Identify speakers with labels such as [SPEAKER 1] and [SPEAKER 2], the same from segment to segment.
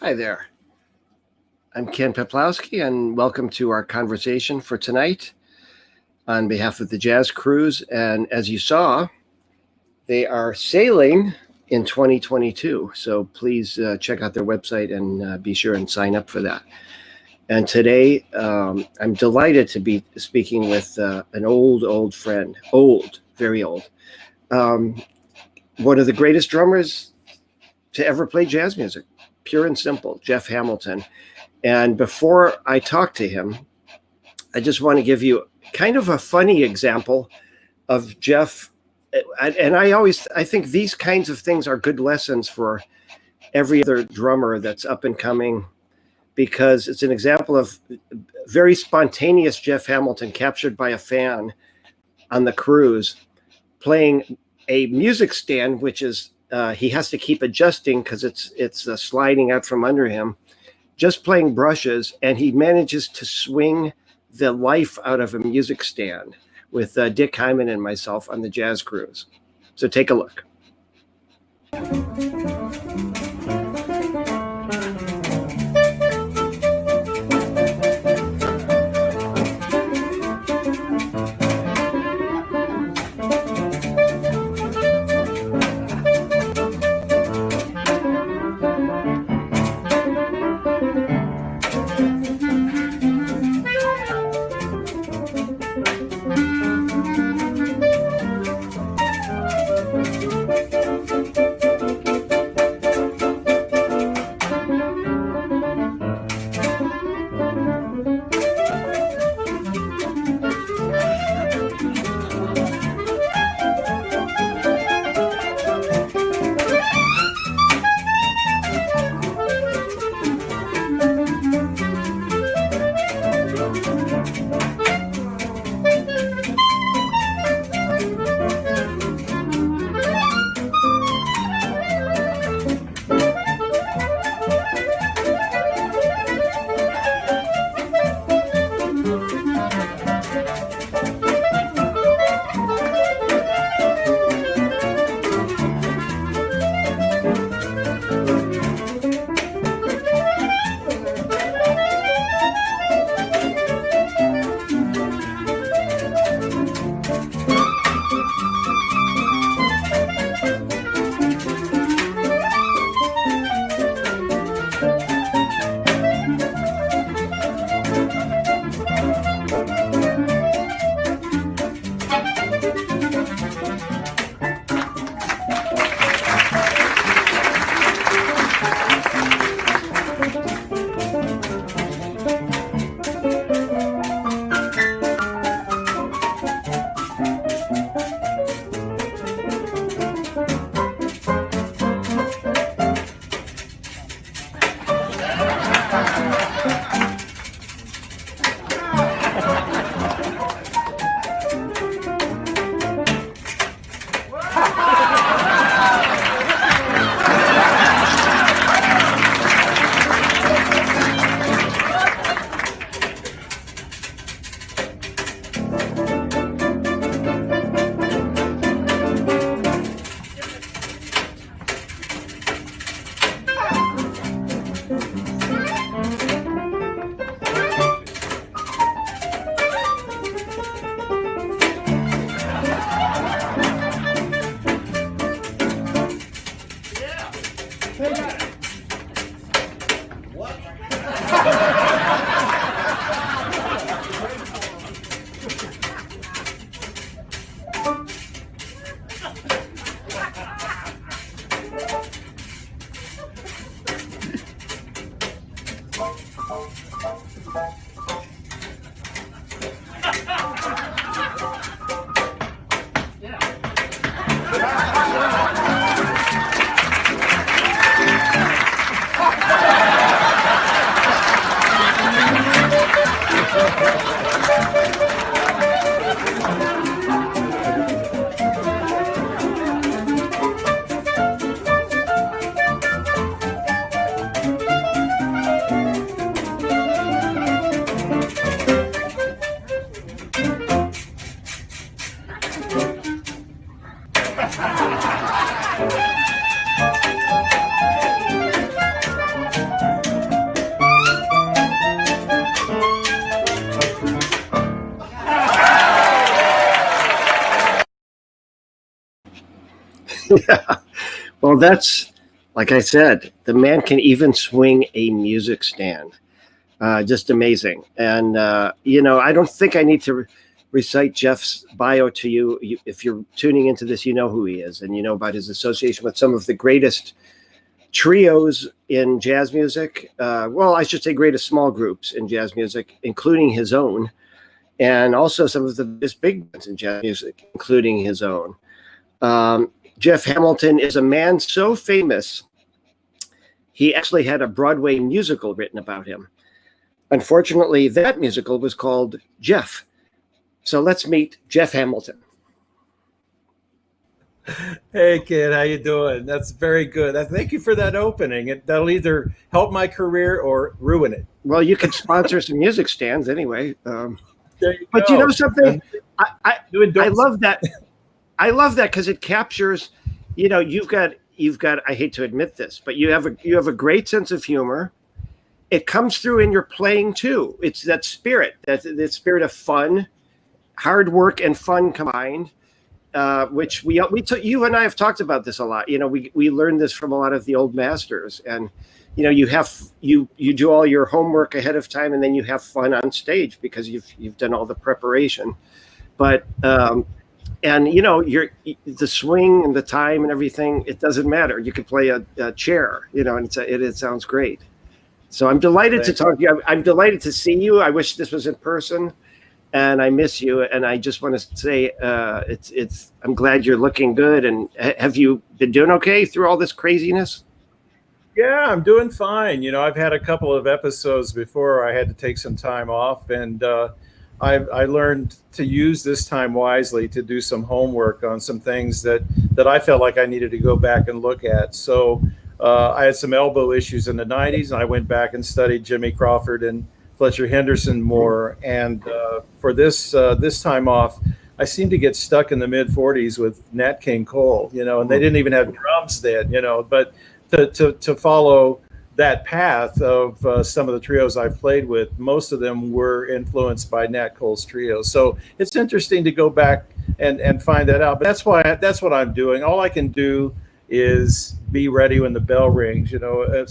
[SPEAKER 1] Hi there. I'm Ken Peplowski, and welcome to our conversation for tonight on behalf of the Jazz Cruise. And as you saw, they are sailing in 2022. So please check out their website and be sure and sign up for that. And today, I'm delighted to be speaking with an old friend, very old. One of the greatest drummers to ever play jazz music, pure and simple, Jeff Hamilton. And before I talk to him, I just want to give you kind of a funny example of Jeff. And I think these kinds of things are good lessons for every other drummer that's up and coming, because it's an example of very spontaneous Jeff Hamilton captured by a fan on the cruise, playing a music stand, which is he has to keep adjusting because it's sliding out from under him, just playing brushes, and he manages to swing the life out of a music stand with Dick Hyman and myself on the Jazz Cruise. So take a look. Yeah. Well, that's, like I said, the man can even swing a music stand. Just amazing. And, I don't think I need to recite Jeff's bio to you. If you're tuning into this, you know who he is, and you know about his association with some of the greatest trios in jazz music. Well, I should say greatest small groups in jazz music, including his own, and also some of the big bands in jazz music, including his own. Jeff Hamilton is a man so famous, he actually had a Broadway musical written about him. Unfortunately, that musical was called Jeff. So let's meet Jeff Hamilton.
[SPEAKER 2] Hey kid, how you doing? That's very good. Thank you for that opening. That'll either help my career or ruin it.
[SPEAKER 1] Well, you can sponsor some music stands anyway.
[SPEAKER 2] There you
[SPEAKER 1] but
[SPEAKER 2] go.
[SPEAKER 1] You know something? I love that. I love that because it captures. You've got. I hate to admit this, but you have a great sense of humor. It comes through in your playing too. It's that spirit, that spirit of fun, hard work and fun combined. Which we took. You and I have talked about this a lot. We learned this from a lot of the old masters, and you do all your homework ahead of time, and then you have fun on stage because you've done all the preparation. But the swing and the time and everything, it doesn't matter. You could play a chair, and it sounds great. So I'm delighted to talk to you. I'm delighted to see you. I wish this was in person. And I miss you. And I just want to say, I'm glad you're looking good. And have you been doing okay through all this craziness?
[SPEAKER 2] Yeah, I'm doing fine. I've had a couple of episodes before I had to take some time off, and I learned to use this time wisely to do some homework on some things that I felt like I needed to go back and look at. So I had some elbow issues in the 90s, and I went back and studied Jimmy Crawford and Fletcher Henderson more, and for this time off, I seemed to get stuck in the mid 40s with Nat King Cole, and they didn't even have drums then, but to follow that path of some of the trios I've played with, most of them were influenced by Nat Cole's trio. So it's interesting to go back and find that out. But that's what I'm doing. All I can do is be ready when the bell rings.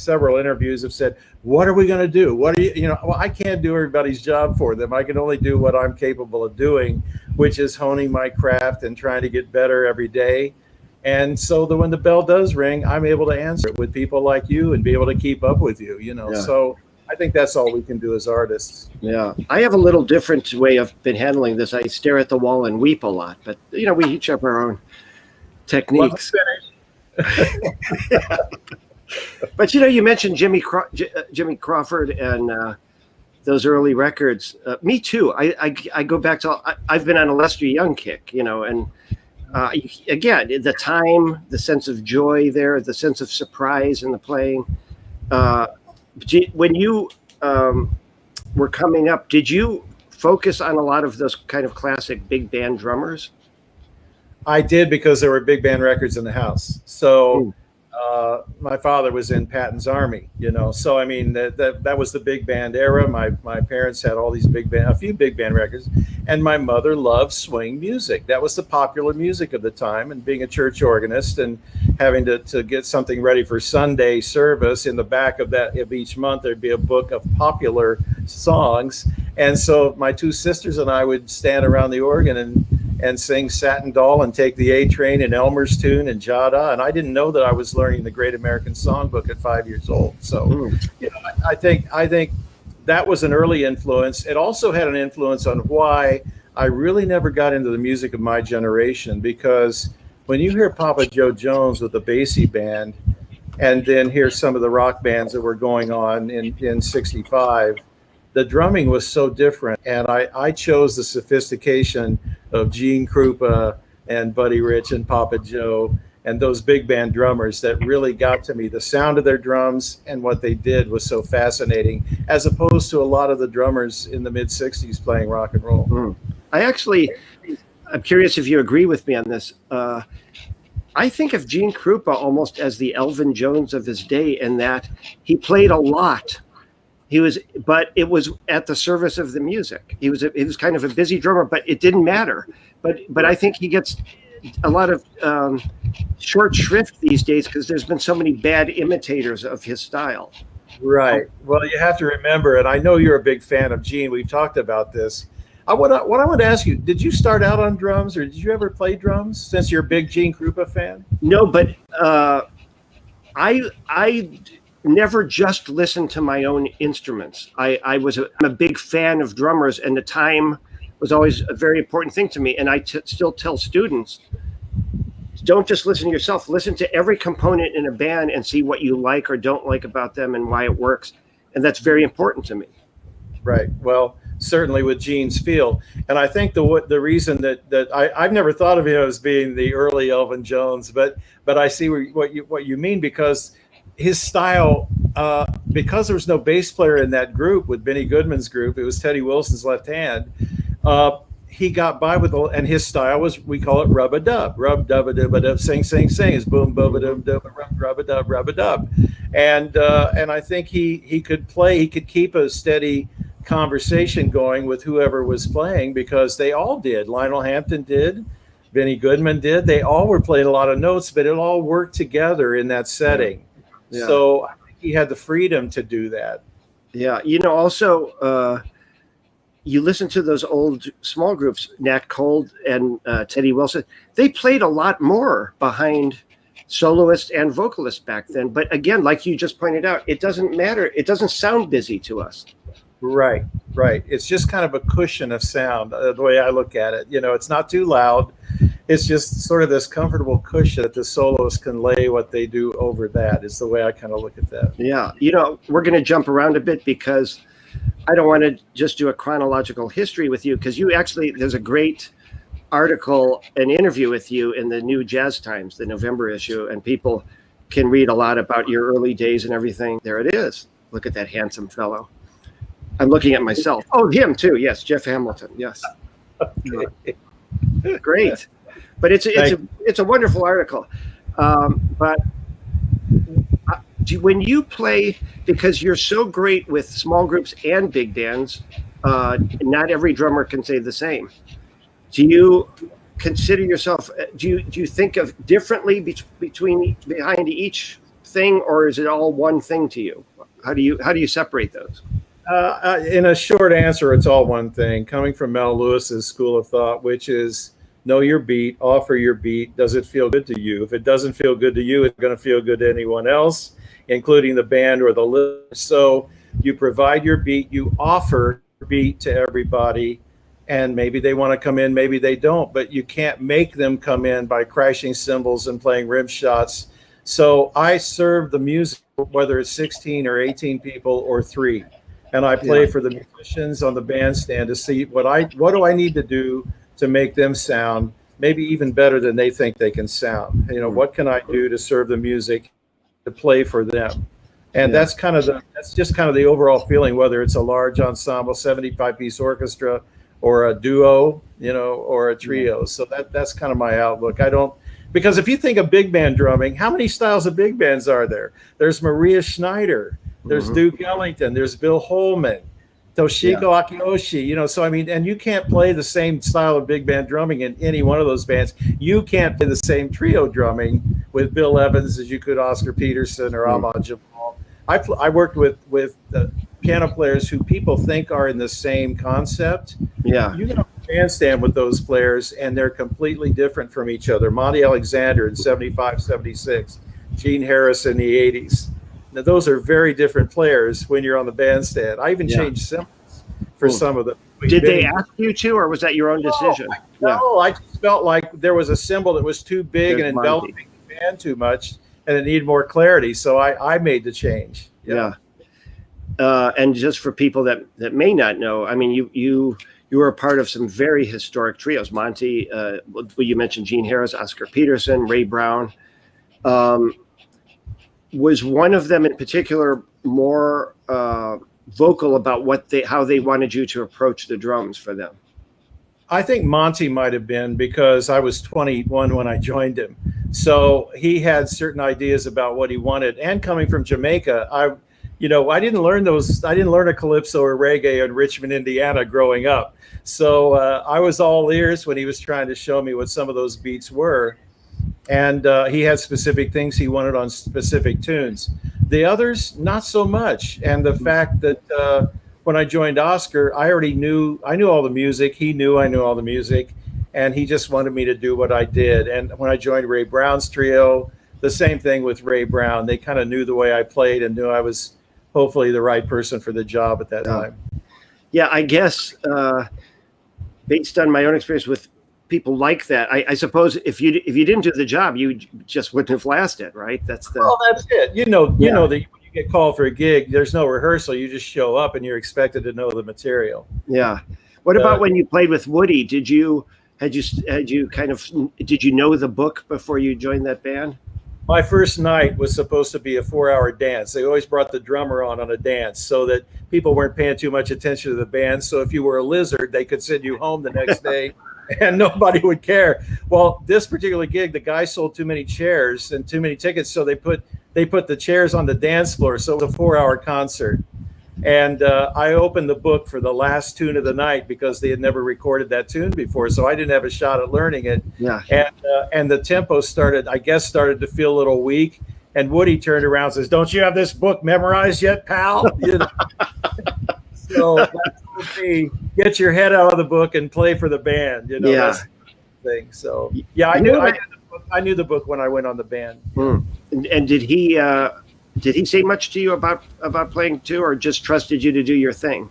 [SPEAKER 2] Several interviews have said, what are we going to do? What are you, well, I can't do everybody's job for them. I can only do what I'm capable of doing, which is honing my craft and trying to get better every day. And so that when the bell does ring, I'm able to answer it with people like you and be able to keep up with you, Yeah. So I think that's all we can do as artists.
[SPEAKER 1] Yeah. I have a little different way of been handling this. I stare at the wall and weep a lot, but we each have our own techniques. But you mentioned Jimmy Crawford and those early records. Me too. I go back to. I've been on a Lester Young kick, and again, the time, the sense of joy there, the sense of surprise in the playing. When you were coming up, did you focus on a lot of those kind of classic big band drummers?
[SPEAKER 2] I did, because there were big band records in the house. So my father was in Patton's Army, So I mean that was the big band era. My parents had a few big band records, and my mother loved swing music. That was the popular music of the time. And being a church organist and having to get something ready for Sunday service, in the back of each month there'd be a book of popular songs. And so my two sisters and I would stand around the organ and sing Satin Doll and Take the A Train and Elmer's Tune and Jada. And I didn't know that I was learning the Great American Songbook at 5 years old. So, I think that was an early influence. It also had an influence on why I really never got into the music of my generation, because when you hear Papa Joe Jones with the Basie Band, and then hear some of the rock bands that were going on in 65, the drumming was so different. And I chose the sophistication of Gene Krupa and Buddy Rich and Papa Joe and those big band drummers that really got to me. The sound of their drums and what they did was so fascinating, as opposed to a lot of the drummers in the mid 60s playing rock and roll.
[SPEAKER 1] I'm curious if you agree with me on this. I think of Gene Krupa almost as the Elvin Jones of his day, in that he played a lot. But it was at the service of the music. He was kind of a busy drummer, but it didn't matter. But I think he gets a lot of short shrift these days because there's been so many bad imitators of his style.
[SPEAKER 2] Right. Well, you have to remember, and I know you're a big fan of Gene. We've talked about this. What I want to ask you, did you start out on drums, or did you ever play drums since you're a big Gene Krupa fan?
[SPEAKER 1] No, but I never just listened to my own instruments. I'm a big fan of drummers, and the time was always a very important thing to me. And I still tell students, don't just listen to yourself. Listen to every component in a band and see what you like or don't like about them and why it works. And that's very important to me.
[SPEAKER 2] Right. Well, certainly with Gene's feel. And I think the reason that I've never thought of him as being the early Elvin Jones, but I see what you mean, because his style, because there was no bass player in that group with Benny Goodman's group, it was Teddy Wilson's left hand. He got by with and his style was, we call it rub-a-dub, rub-dub-a-dub-a-dub, sing, sing, sing, is boom, bub-a-dub-dub, rub-a-dub, rub-a-dub. And I think he could play, he could keep a steady conversation going with whoever was playing, because they all did. Lionel Hampton did, Benny Goodman did. They all were playing a lot of notes, but it all worked together in that setting. Yeah. So I think he had the freedom to do that.
[SPEAKER 1] Yeah. Also, you listen to those old small groups, Nat Cole and Teddy Wilson, they played a lot more behind soloists and vocalists back then. But again, like you just pointed out, it doesn't matter. It doesn't sound busy to us.
[SPEAKER 2] Right. It's just kind of a cushion of sound, the way I look at it. It's not too loud. It's just sort of this comfortable cushion that the soloist can lay what they do over that, is the way I kind of look at that.
[SPEAKER 1] Yeah. We're going to jump around a bit because I don't want to just do a chronological history with you, because there's a great article, an interview with you in the New Jazz Times, the November issue, and people can read a lot about your early days and everything. There it is. Look at that handsome fellow. I'm looking at myself. Oh, him too. Yes, Jeff Hamilton. Yes. Okay. Great. But it's a wonderful article. But when you play, because you're so great with small groups and big bands, not every drummer can say the same. Do you consider yourself? Do you think of differently behind each thing, or is it all one thing to you? How do you separate those?
[SPEAKER 2] In a short answer, it's all one thing. Coming from Mel Lewis's school of thought, which is know your beat, offer your beat. Does it feel good to you? If it doesn't feel good to you, it's going to feel good to anyone else, including the band or the listener. So you provide your beat, you offer your beat to everybody, and maybe they want to come in, maybe they don't, but you can't make them come in by crashing cymbals and playing rim shots. So I serve the music, whether it's 16 or 18 people or 3. And I play for the musicians on the bandstand to see what do I need to do to make them sound maybe even better than they think they can sound. What can I do to serve the music, to play for them? And that's just kind of the overall feeling, whether it's a large ensemble, 75-piece orchestra, or a duo, or a trio. So that's kind of my outlook. Because if you think of big band drumming, how many styles of big bands are there? There's Maria Schneider. There's Duke Ellington, there's Bill Holman, Toshiko Akiyoshi, so and you can't play the same style of big band drumming in any one of those bands. You can't play the same trio drumming with Bill Evans as you could Oscar Peterson or Ahmad Jamal. I worked with piano players who people think are in the same concept. Yeah. You can bandstand with those players and they're completely different from each other. Monty Alexander in 75, 76, Gene Harris in the 80s. Now, those are very different players when you're on the bandstand. I even changed cymbals for some of them.
[SPEAKER 1] Did they ask you to, or was that your own decision?
[SPEAKER 2] No, I just felt like there was a cymbal that was too big and enveloping the band too much, and it needed more clarity. So I made the change.
[SPEAKER 1] Yeah. And just for people that may not know, you were a part of some very historic trios. Monty, you mentioned Gene Harris, Oscar Peterson, Ray Brown. Was one of them in particular more vocal about how they wanted you to approach the drums for them?
[SPEAKER 2] I think Monty might have been, because I was 21 when I joined him. So he had certain ideas about what he wanted. And coming from Jamaica, I didn't learn those. I didn't learn a calypso or reggae in Richmond, Indiana growing up. So I was all ears when he was trying to show me what some of those beats were. And he had specific things he wanted on specific tunes. The others, not so much. And the fact that when I joined Oscar, I knew all the music. He knew I knew all the music. And he just wanted me to do what I did. And when I joined Ray Brown's trio, the same thing with Ray Brown. They kind of knew the way I played and knew I was hopefully the right person for the job at that time.
[SPEAKER 1] Yeah, I guess based on my own experience with people like that, I suppose if you didn't do the job, you just wouldn't have lasted, right? That's
[SPEAKER 2] it. You know that when you get called for a gig, there's no rehearsal. You just show up and you're expected to know the material.
[SPEAKER 1] Yeah. What about when you played with Woody? Did you know the book before you joined that band?
[SPEAKER 2] My first night was supposed to be a 4-hour dance. They always brought the drummer on a dance so that people weren't paying too much attention to the band. So if you were a lizard, they could send you home the next day and nobody would care. Well, this particular gig, the guy sold too many chairs and too many tickets. So they put the chairs on the dance floor. So it was a 4-hour concert. And I opened the book for the last tune of the night because they had never recorded that tune before. So I didn't have a shot at learning it.
[SPEAKER 1] Yeah.
[SPEAKER 2] And the tempo started to feel a little weak. And Woody turned around and says, "Don't you have this book memorized yet, pal?" So that's me. Get your head out of the book and play for the band. That's the thing. So yeah, I knew the book when I went on the band.
[SPEAKER 1] And did he say much to you about playing too, or just trusted you to do your thing?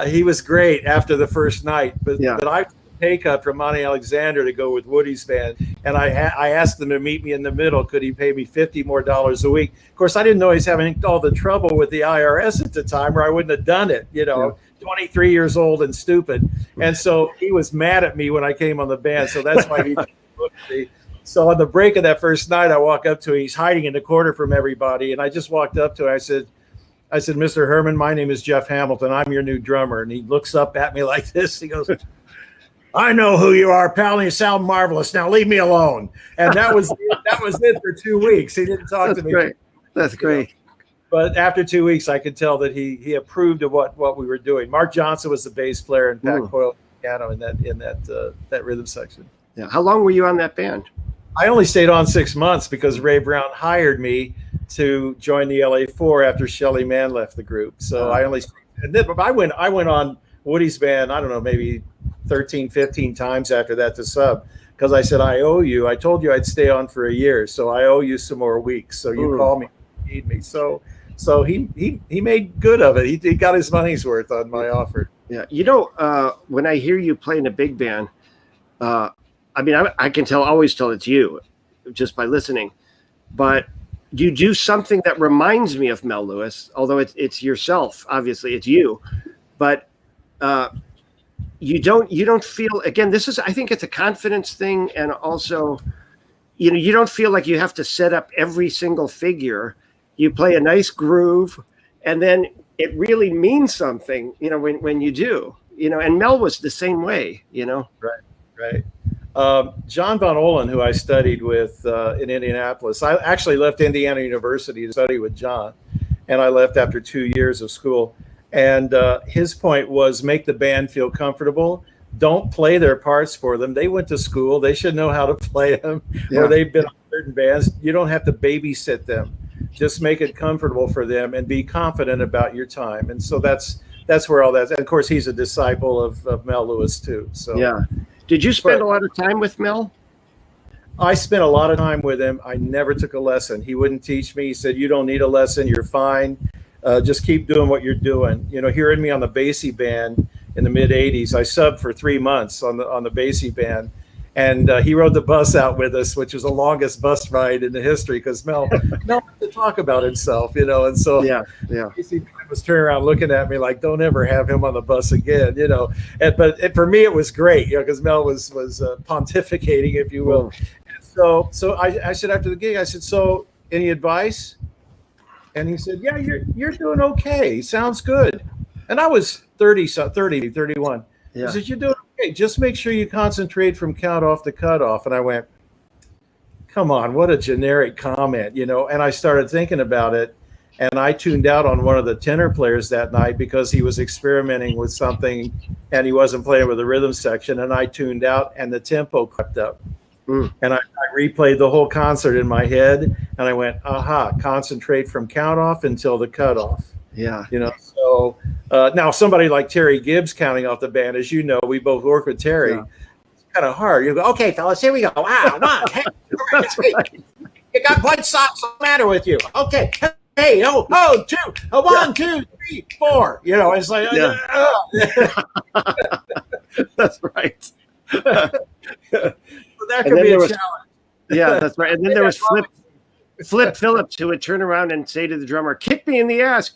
[SPEAKER 2] He was great after the first night, but I took a pay cut from Monty Alexander to go with Woody's band, and I asked him to meet me in the middle. Could he pay me $50 more a week? Of course, I didn't know he's having all the trouble with the IRS at the time, or I wouldn't have done it. 23 years old and stupid, and so he was mad at me when I came on the band. So that's why he booked me. So on the break of that first night, I walk up to him. He's hiding in the corner from everybody. And I just walked up to him. I said, "Mr. Herman, my name is Jeff Hamilton. I'm your new drummer." And he looks up at me like this. He goes, "I know who you are, pal. And you sound marvelous. Now leave me alone." And that was it for 2 weeks. He didn't talk to me.
[SPEAKER 1] Great. That's great.
[SPEAKER 2] But after 2 weeks, I could tell that he approved of what we were doing. Mark Johnson was the bass player and Pat Coyle piano in that rhythm section.
[SPEAKER 1] Yeah. How long were you on that band?
[SPEAKER 2] I only stayed on 6 months because Ray Brown hired me to join the LA4 after Shelly Manne left the group. So I went on Woody's band, I don't know, maybe 13, 15 times after that to sub, because I said, "I owe you. I told you I'd stay on for a year, so I owe you some more weeks. So you call me if you need me." So he made good of it. He got his money's worth on my offer.
[SPEAKER 1] Yeah. When I hear you play in a big band, I can always tell it's you just by listening, but you do something that reminds me of Mel Lewis, although it's yourself, obviously it's you, but you don't feel, again, I think it's a confidence thing. And also, you don't feel like you have to set up every single figure. You play a nice groove and then it really means something, when you do, and Mel was the same way,
[SPEAKER 2] Right. John Von Ohlen, who I studied with in Indianapolis. I actually left Indiana University to study with John, and I left after 2 years of school. And his point was, make the band feel comfortable. Don't play their parts for them. They went to school. They should know how to play them, or they've been on certain bands. You don't have to babysit them. Just make it comfortable for them and be confident about your time. And so that's where all that. And of course, he's a disciple of Mel Lewis too. So
[SPEAKER 1] yeah. Did you spend a lot of time with Mel?
[SPEAKER 2] I spent a lot of time with him. I never took a lesson. He wouldn't teach me. He said, "You don't need a lesson. You're fine. Just keep doing what you're doing." Hearing me on the Basie band in the mid '80s, I subbed for 3 months on the Basie band, and he rode the bus out with us, which was the longest bus ride in the history because Mel liked to talk about himself, and so Basie was turning around looking at me like, "Don't ever have him on the bus again," But for me, it was great, because Mel was pontificating, if you will. So I said after the gig, I said, "So any advice?" And he said, "Yeah, you're doing okay. Sounds good." And I was 31. Yeah. He said, "You're doing okay. Just make sure you concentrate from count off to cut off." And I went, "Come on, what a generic comment," And I started thinking about it. And I tuned out on one of the tenor players that night because he was experimenting with something and he wasn't playing with the rhythm section. And I tuned out and the tempo crept up. And I replayed the whole concert in my head and I went, aha, concentrate from count off until the cutoff.
[SPEAKER 1] Yeah.
[SPEAKER 2] So now somebody like Terry Gibbs counting off the band, as you know, we both work with Terry. Yeah. It's kind of hard. You go, okay, fellas, here we go. Wow, 1, 2, right. You got white socks. What's the matter with you? Okay. Hey, 2, 1, 2, 3, 4. It's like,
[SPEAKER 1] That's right.
[SPEAKER 2] So that could be a challenge.
[SPEAKER 1] Yeah, that's right. And then there was Flip Phillips, who would turn around and say to the drummer, kick me in the ass,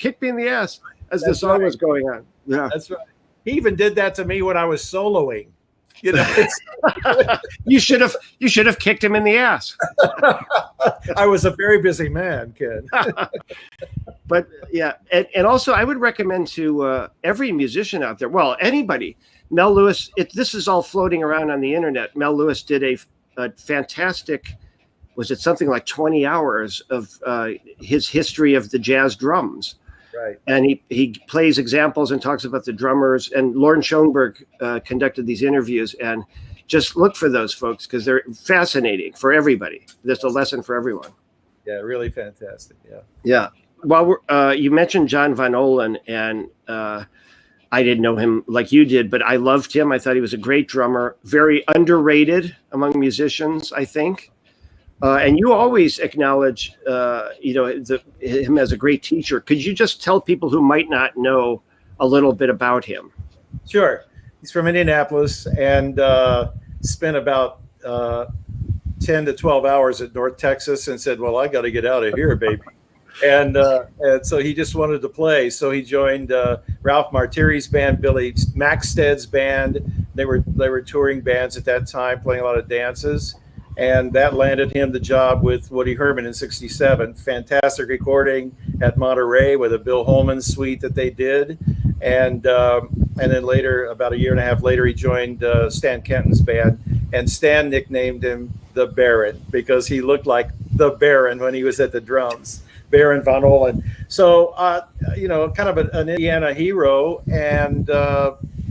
[SPEAKER 1] as the song was going on. Yeah,
[SPEAKER 2] that's right. He even did that to me when I was soloing.
[SPEAKER 1] You should have kicked him in the ass.
[SPEAKER 2] I was a very busy man, kid.
[SPEAKER 1] But yeah, and also I would recommend to every musician out there, well, anybody, Mel Lewis, this is all floating around on the internet. Mel Lewis did a fantastic, was it something like 20 hours of his history of the jazz drums.
[SPEAKER 2] Right.
[SPEAKER 1] And he plays examples and talks about the drummers. And Lauren Schoenberg conducted these interviews. And just look for those folks because they're fascinating for everybody. There's a lesson for everyone.
[SPEAKER 2] Yeah, really fantastic. Yeah.
[SPEAKER 1] Yeah. Well, you mentioned John Von Ohlen, and I didn't know him like you did, but I loved him. I thought he was a great drummer, very underrated among musicians, I think. And you always acknowledge, him as a great teacher. Could you just tell people who might not know a little bit about him?
[SPEAKER 2] Sure. He's from Indianapolis and spent about 10 to 12 hours at North Texas and said, well, I got to get out of here, baby. And so he just wanted to play. So he joined Ralph Martiri's band, Billy Maxted's band. They were touring bands at that time, playing a lot of dances. And that landed him the job with Woody Herman in '67. Fantastic recording at Monterey with a Bill Holman suite that they did. And then later, about a year and a half later, he joined Stan Kenton's band. And Stan nicknamed him the Baron because he looked like the Baron when he was at the drums, Baron Von Ohlen. So, kind of an Indiana hero. And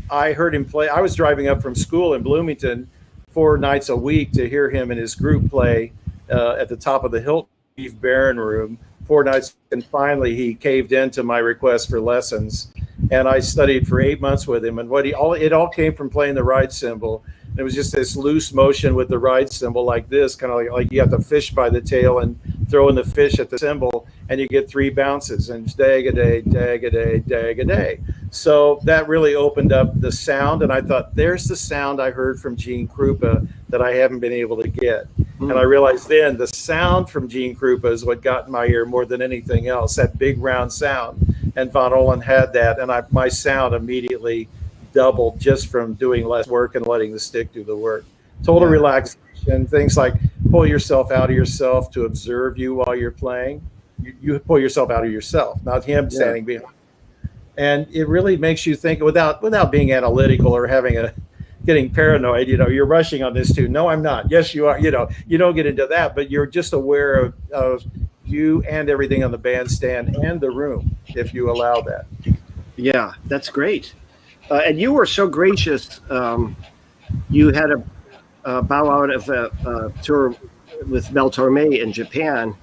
[SPEAKER 2] I heard him play. I was driving up from school in Bloomington 4 nights a week to hear him and his group play at the top of the Hilton Steve Barron room 4 nights. And finally, he caved into my request for lessons. And I studied for 8 months with him. And it all came from playing the ride cymbal. It was just this loose motion with the ride cymbal like this, kind of like you have to fish by the tail and throw in the fish at the cymbal, and you get 3 bounces and dag-a-day, dag-a-day, dag-a-day. So that really opened up the sound, and I thought, there's the sound I heard from Gene Krupa that I haven't been able to get. And I realized then the sound from Gene Krupa is what got in my ear more than anything else, that big round sound. And Von Ohlen had that, and my sound immediately doubled just from doing less work and letting the stick do the work. Total relaxation, things like pull yourself out of yourself to observe you while you're playing. You pull yourself out of yourself, not him standing behind. And it really makes you think without being analytical or getting paranoid. You're rushing on this too. No, I'm not. Yes, you are. You don't get into that, but you're just aware of you and everything on the bandstand and the room if you allow that.
[SPEAKER 1] Yeah, that's great. And you were so gracious. You had a bow out of a tour with Mel Tormé in Japan,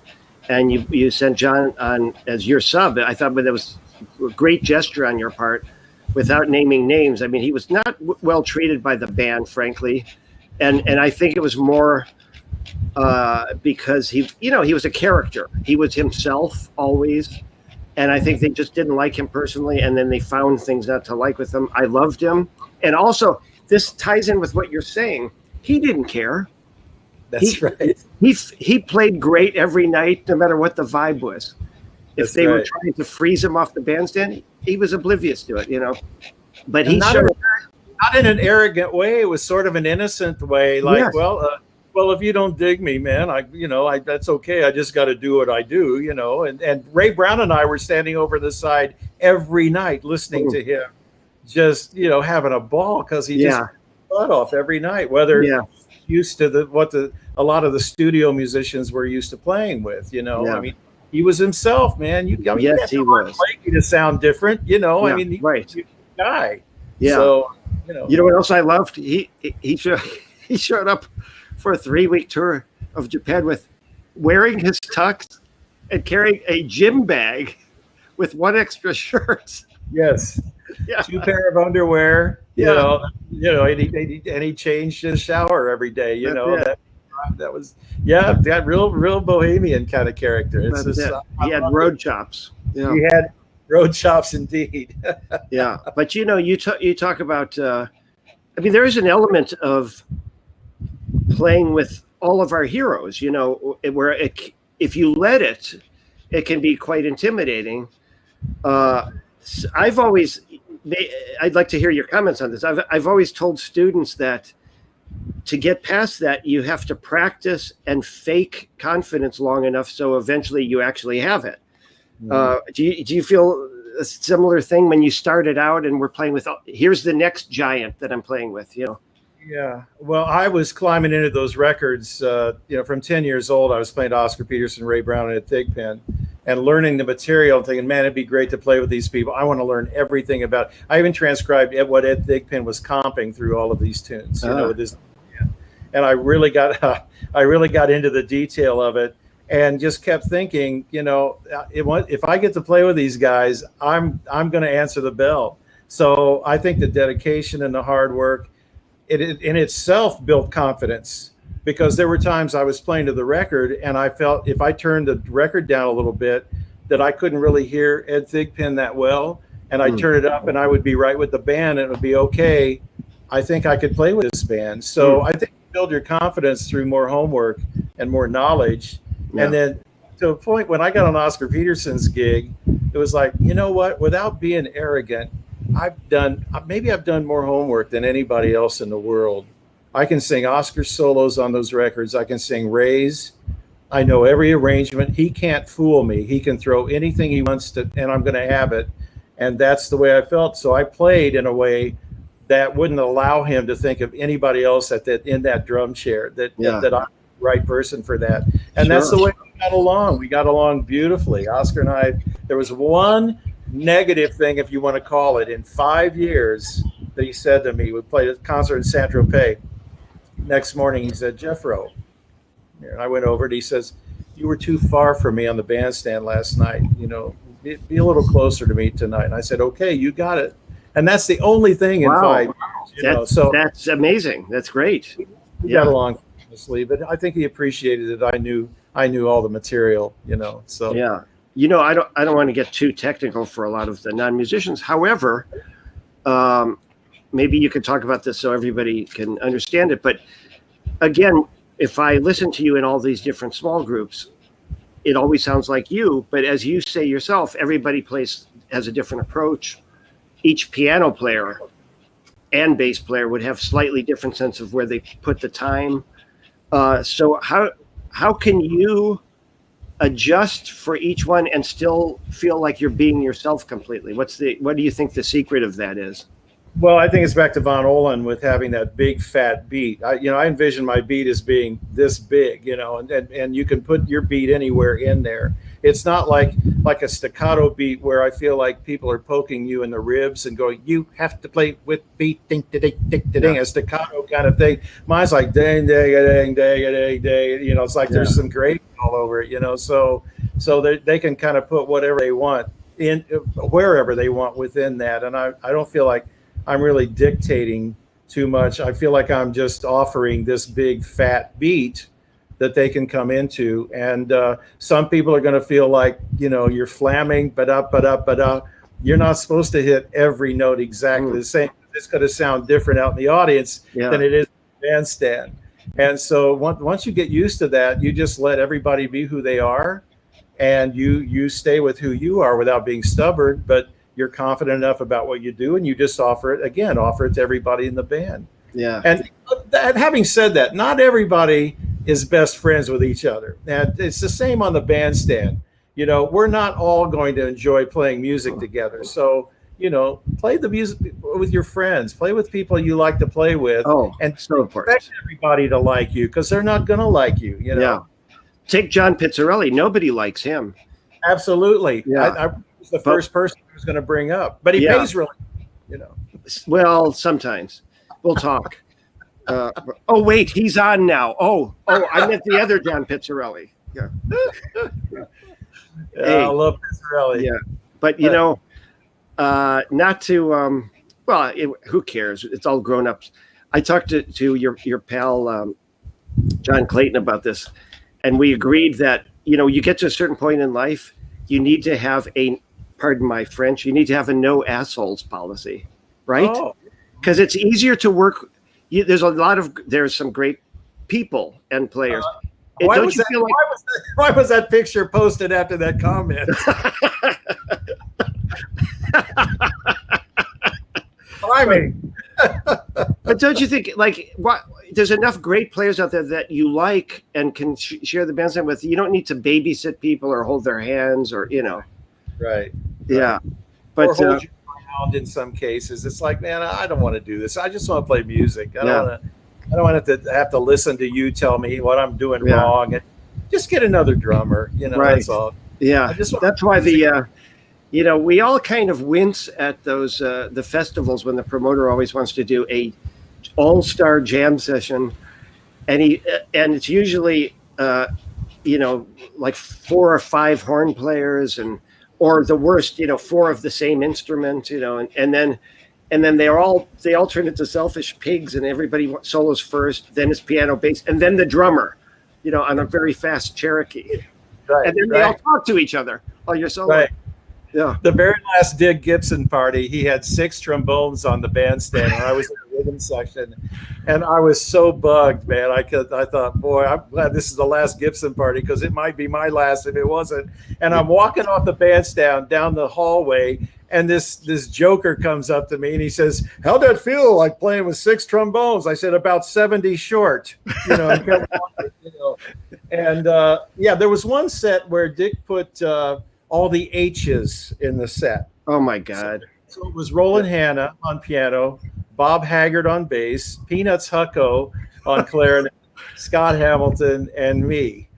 [SPEAKER 1] and you sent John on as your sub. I thought that was a great gesture on your part, without naming names. I mean, he was not well treated by the band, frankly, and I think it was more because he was a character. He was himself always. And I think they just didn't like him personally, and then they found things not to like with him. I loved him. And also, this ties in with what you're saying. He didn't care.
[SPEAKER 2] That's right.
[SPEAKER 1] He played great every night, no matter what the vibe was. If they were trying to freeze him off the bandstand, he was oblivious to it, But he showed
[SPEAKER 2] not in an arrogant way. It was sort of an innocent way, like, well, if you don't dig me, man, that's okay. I just got to do what I do, And Ray Brown and I were standing over the side every night listening to him, just having a ball because he just butt off every night. Whether used to a lot of the studio musicians were used to playing with, I mean, he was himself, man. You
[SPEAKER 1] Yes,
[SPEAKER 2] can't
[SPEAKER 1] he
[SPEAKER 2] tell
[SPEAKER 1] was.
[SPEAKER 2] Blakey to sound different, you know.
[SPEAKER 1] Yeah,
[SPEAKER 2] I mean,
[SPEAKER 1] right.
[SPEAKER 2] he's a guy.
[SPEAKER 1] Yeah.
[SPEAKER 2] So,
[SPEAKER 1] You know what else I loved? He showed up for a 3-week tour of Japan with wearing his tux and carrying a gym bag with one extra shirt.
[SPEAKER 2] Yes.
[SPEAKER 1] Yeah.
[SPEAKER 2] 2 pair of underwear.
[SPEAKER 1] Yeah.
[SPEAKER 2] And he changed his shower every day. You
[SPEAKER 1] That's
[SPEAKER 2] know
[SPEAKER 1] it.
[SPEAKER 2] that was that real bohemian kind of character. It's
[SPEAKER 1] That's
[SPEAKER 2] just,
[SPEAKER 1] it. He had road chops. Yeah.
[SPEAKER 2] He had road chops indeed.
[SPEAKER 1] Yeah, but you know, you talk about. I mean, there is an element of playing with all of our heroes. You know, where if you let it, it can be quite intimidating. I've always. I'd like to hear your comments on this. I've always told students that to get past that, you have to practice and fake confidence long enough so eventually you actually have it. Do you feel a similar thing when you started out and were playing with, here's the next giant that I'm playing with, you know?
[SPEAKER 2] Yeah. Well, I was climbing into those records, from 10 years old. I was playing Oscar Peterson, Ray Brown, and Ed Thigpen, and learning the material and thinking, man, it'd be great to play with these people. I want to learn everything about. I even transcribed what Ed Thigpen was comping through all of these tunes, with this. And I really got into the detail of it, and just kept thinking, if I get to play with these guys, I'm going to answer the bell. So I think the dedication and the hard work, it in itself built confidence, because there were times I was playing to the record and I felt if I turned the record down a little bit that I couldn't really hear Ed Thigpen that well, and I'd turn it up and I would be right with the band and it would be okay. I think I could play with this band. So I think you build your confidence through more homework and more knowledge. Yeah. And then to a point when I got on Oscar Peterson's gig, it was like, you know what, without being arrogant, I've done more homework than anybody else in the world. I can sing Oscar solos on those records. I can sing Ray's. I know every arrangement. He can't fool me. He can throw anything he wants to, and I'm going to have it. And that's the way I felt. So I played in a way that wouldn't allow him to think of anybody else in that that chair, that I'm the right person for that. And that's the way we got along. We got along beautifully. Oscar and I, there was one negative thing, if you want to call it, in 5 years that he said to me. We played a concert in Saint-Tropez. Next morning, he said, Jeffro. And I went over and he says, you were too far from me on the bandstand last night. Be a little closer to me tonight. And I said, okay, you got it. And that's the only thing in 5 years. So
[SPEAKER 1] that's amazing. That's great.
[SPEAKER 2] We got along famously, but I think he appreciated that I knew all the material, So
[SPEAKER 1] yeah. I don't want to get too technical for a lot of the non-musicians. However, maybe you could talk about this so everybody can understand it. But again, if I listen to you in all these different small groups, it always sounds like you. But as you say yourself, everybody has a different approach. Each piano player and bass player would have slightly different sense of where they put the time. So how can you adjust for each one and still feel like you're being yourself completely? What do you think the secret of that is?
[SPEAKER 2] Well, I think it's back to Von Ohlen with having that big fat beat. I envision my beat as being this big, and you can put your beat anywhere in there. It's not like a staccato beat where I feel like people are poking you in the ribs and going, you have to play with beat, ding, ding, ding, ding, a staccato kind of thing. Mine's like ding, ding, ding, ding, ding. It's like there's some gravy all over it, so they can kind of put whatever they want in wherever they want within that. And I don't feel like I'm really dictating too much. I feel like I'm just offering this big fat beat that they can come into. And some people are going to feel like, you're flamming, but up. You're not supposed to hit every note exactly the same. It's going to sound different out in the audience than it is in the bandstand. And so once you get used to that, you just let everybody be who they are, and you stay with who you are without being stubborn, but you're confident enough about what you do, and you just offer it to everybody in the band. Yeah. And having said that, not everybody is best friends with each other. And it's the same on the bandstand. We're not all going to enjoy playing music together. So, play the music with your friends, play with people you like to play with. And so important. Expect everybody to like you, because they're not going to like you, Yeah.
[SPEAKER 1] Take John Pizzarelli. Nobody likes him.
[SPEAKER 2] Absolutely.
[SPEAKER 1] Yeah.
[SPEAKER 2] I was the first person I was going to bring up, but he pays really, you know.
[SPEAKER 1] Well, sometimes we'll talk. Oh, wait, he's on now. Oh, I meant the other John Pizzarelli. Yeah.
[SPEAKER 2] Hey, I love Pizzarelli.
[SPEAKER 1] Yeah. But, you know, not to, who cares? It's all grown ups. I talked to your pal, John Clayton, about this, and we agreed that, you know, you get to a certain point in life, you need to have pardon my French, you need to have a no assholes policy, right? Because it's easier to work. There's some great people and players.
[SPEAKER 2] Why was that picture posted after that comment? I mean,
[SPEAKER 1] but don't you think, like, there's enough great players out there that you like and can share the bandstand with? You don't need to babysit people or hold their hands, or, you know.
[SPEAKER 2] Right.
[SPEAKER 1] Yeah. But
[SPEAKER 2] or hold you around in some cases. It's like, man, I don't want to do this. I just want to play music. I don't want to have to listen to you tell me what I'm doing wrong. And just get another drummer. You know, that's all.
[SPEAKER 1] Yeah. That's why you know, we all kind of wince at those the festivals when the promoter always wants to do a all-star jam session, and it's usually you know, like 4 or 5 horn players, or the worst, you know, 4 of the same instrument, you know, and then they all turn into selfish pigs, and everybody solos first, then it's piano, bass, and then the drummer, you know, on a very fast Cherokee, and then they all talk to each other while you're solo.
[SPEAKER 2] Right.
[SPEAKER 1] Yeah.
[SPEAKER 2] The very last Dig Gibson party, he had 6 trombones on the bandstand, and I was in the rhythm section, and I was so bugged, man. I thought, boy, I'm glad this is the last Gibson party, because it might be my last if it wasn't. And I'm walking off the bandstand down the hallway, and this joker comes up to me and he says, "How'd that feel, like playing with 6 trombones?" I said, "About 70 short." You know, and kept walking, you know. And there was one set where Dick put all the H's in the set.
[SPEAKER 1] Oh my God.
[SPEAKER 2] So it was Roland Hanna on piano, Bob Haggard on bass, Peanuts Hucko on clarinet, Scott Hamilton, and me.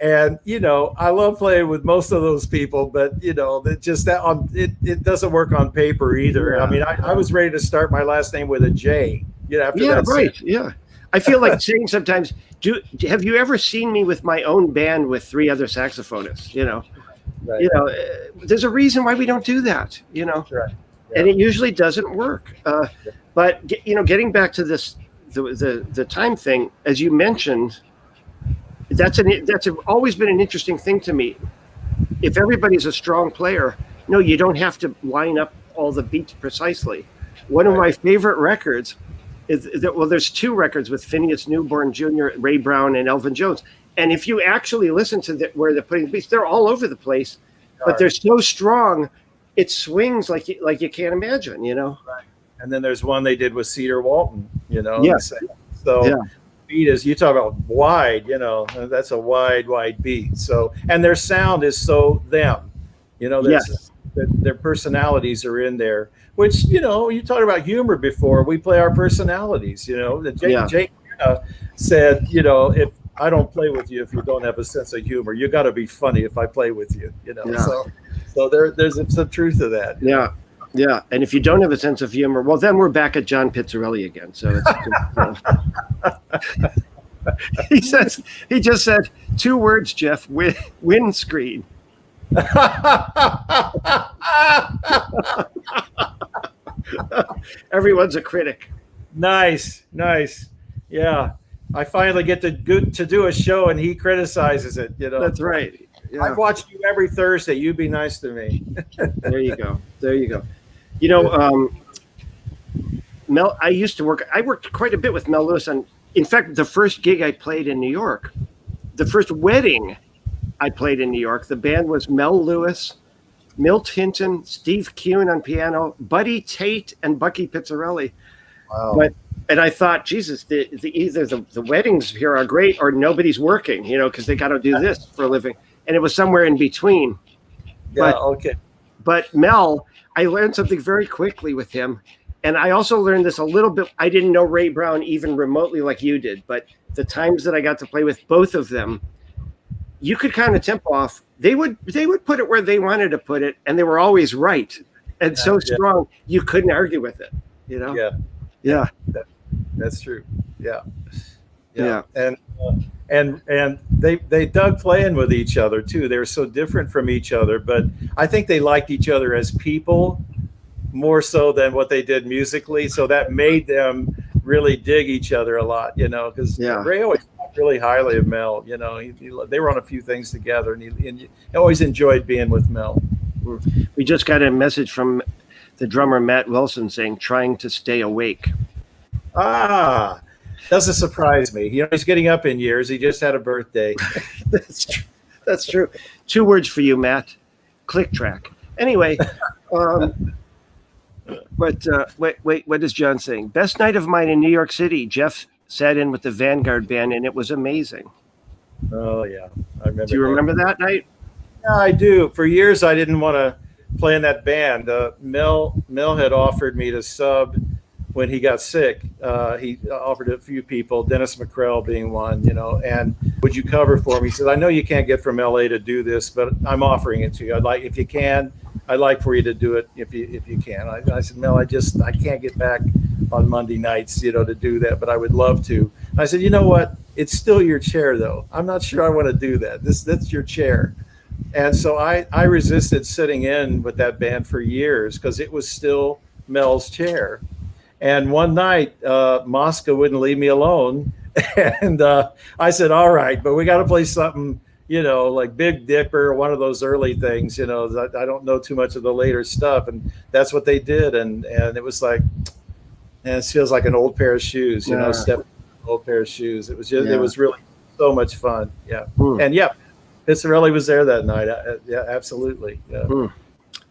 [SPEAKER 2] And, you know, I love playing with most of those people, but, you know, it doesn't work on paper either. Yeah. I mean, I was ready to start my last name with a J. You know, after that.
[SPEAKER 1] Right. Set. Yeah. I feel like saying sometimes, have you ever seen me with my own band with 3 other saxophonists, you know? Right. You know, there's a reason why we don't do that, you know, right. Yeah. And it usually doesn't work. But, you know, getting back to this, the time thing, as you mentioned, that's always been an interesting thing to me. If everybody's a strong player, no, you don't have to line up all the beats precisely. One of my favorite records is that, well, there's 2 records with Phineas Newborn Jr., Ray Brown, and Elvin Jones. And if you actually listen to where they're putting the beats, they're all over the place, but they're so strong, it swings like you can't imagine, you know.
[SPEAKER 2] Right. And then there's one they did with Cedar Walton, you know.
[SPEAKER 1] Yes.
[SPEAKER 2] So beat is, you talk about wide, you know, that's a wide beat. So, and their sound is so them, you know. Their personalities are in there. Which, you know, you talked about humor before. We play our personalities, you know. Jake said, you know, if I don't play with you if you don't have a sense of humor. You got to be funny if I play with you, you know. Yeah. So there's some truth to that.
[SPEAKER 1] Yeah, yeah. And if you don't have a sense of humor, well, then we're back at John Pizzarelli again. So it's he just said 2 words, Jeff. Windscreen. Everyone's a critic.
[SPEAKER 2] Nice. Yeah. I finally get to do a show and he criticizes it, you know.
[SPEAKER 1] That's right. Yeah.
[SPEAKER 2] I've watched you every Thursday. You be nice to me.
[SPEAKER 1] There you go. You know, Mel, I worked quite a bit with Mel Lewis on, in fact, the first gig I played in New York, the first wedding I played in New York, the band was Mel Lewis, Milt Hinton, Steve Kuhn on piano, Buddy Tate, and Bucky Pizzarelli. Wow. And I thought, Jesus, either the weddings here are great or nobody's working, you know, because they got to do this for a living. And it was somewhere in between.
[SPEAKER 2] Yeah, okay.
[SPEAKER 1] But Mel, I learned something very quickly with him. And I also learned this a little bit. I didn't know Ray Brown even remotely like you did. But the times that I got to play with both of them, you could count a tempo off. They would put it where they wanted to put it, and they were always right. And so strong, you couldn't argue with it. You know?
[SPEAKER 2] Yeah. That's true. Yeah. And they dug playing with each other too. They were so different from each other, but I think they liked each other as people more so than what they did musically. So that made them really dig each other a lot, you know, because Ray always talked really highly of Mel. You know, they were on a few things together, and he always enjoyed being with Mel.
[SPEAKER 1] We just got a message from the drummer Matt Wilson saying, "Trying to stay awake."
[SPEAKER 2] Ah, doesn't surprise me. You know, he's getting up in years. He just had a birthday.
[SPEAKER 1] That's true. That's true. 2 words for you, Matt. Click track. Anyway, but wait, what is John saying? Best night of mine in New York City. Jeff sat in with the Vanguard band, and it was amazing.
[SPEAKER 2] Oh yeah, I remember.
[SPEAKER 1] Do you remember that night?
[SPEAKER 2] Yeah, I do. For years, I didn't want to play in that band. Mel had offered me to sub when he got sick. He offered a few people, Dennis McCrell being one, you know, and would you cover for me? He said, I know you can't get from LA to do this, but I'm offering it to you. If you can, I'd like for you to do it if you can. I said, Mel, I can't get back on Monday nights, you know, to do that, but I would love to. And I said, you know what? It's still your chair though. I'm not sure I want to do that. That's your chair. And so I resisted sitting in with that band for years because it was still Mel's chair. And one night, Mosca wouldn't leave me alone. And I said, all right, but we got to play something, you know, like Big Dipper, one of those early things, you know, I don't know too much of the later stuff. And that's what they did. And it was like, and it feels like an old pair of shoes, you know, stepping in an old pair of shoes. It was just, it was really so much fun. Yeah. And Pizzarelli was there that night. Yeah, absolutely. Yeah.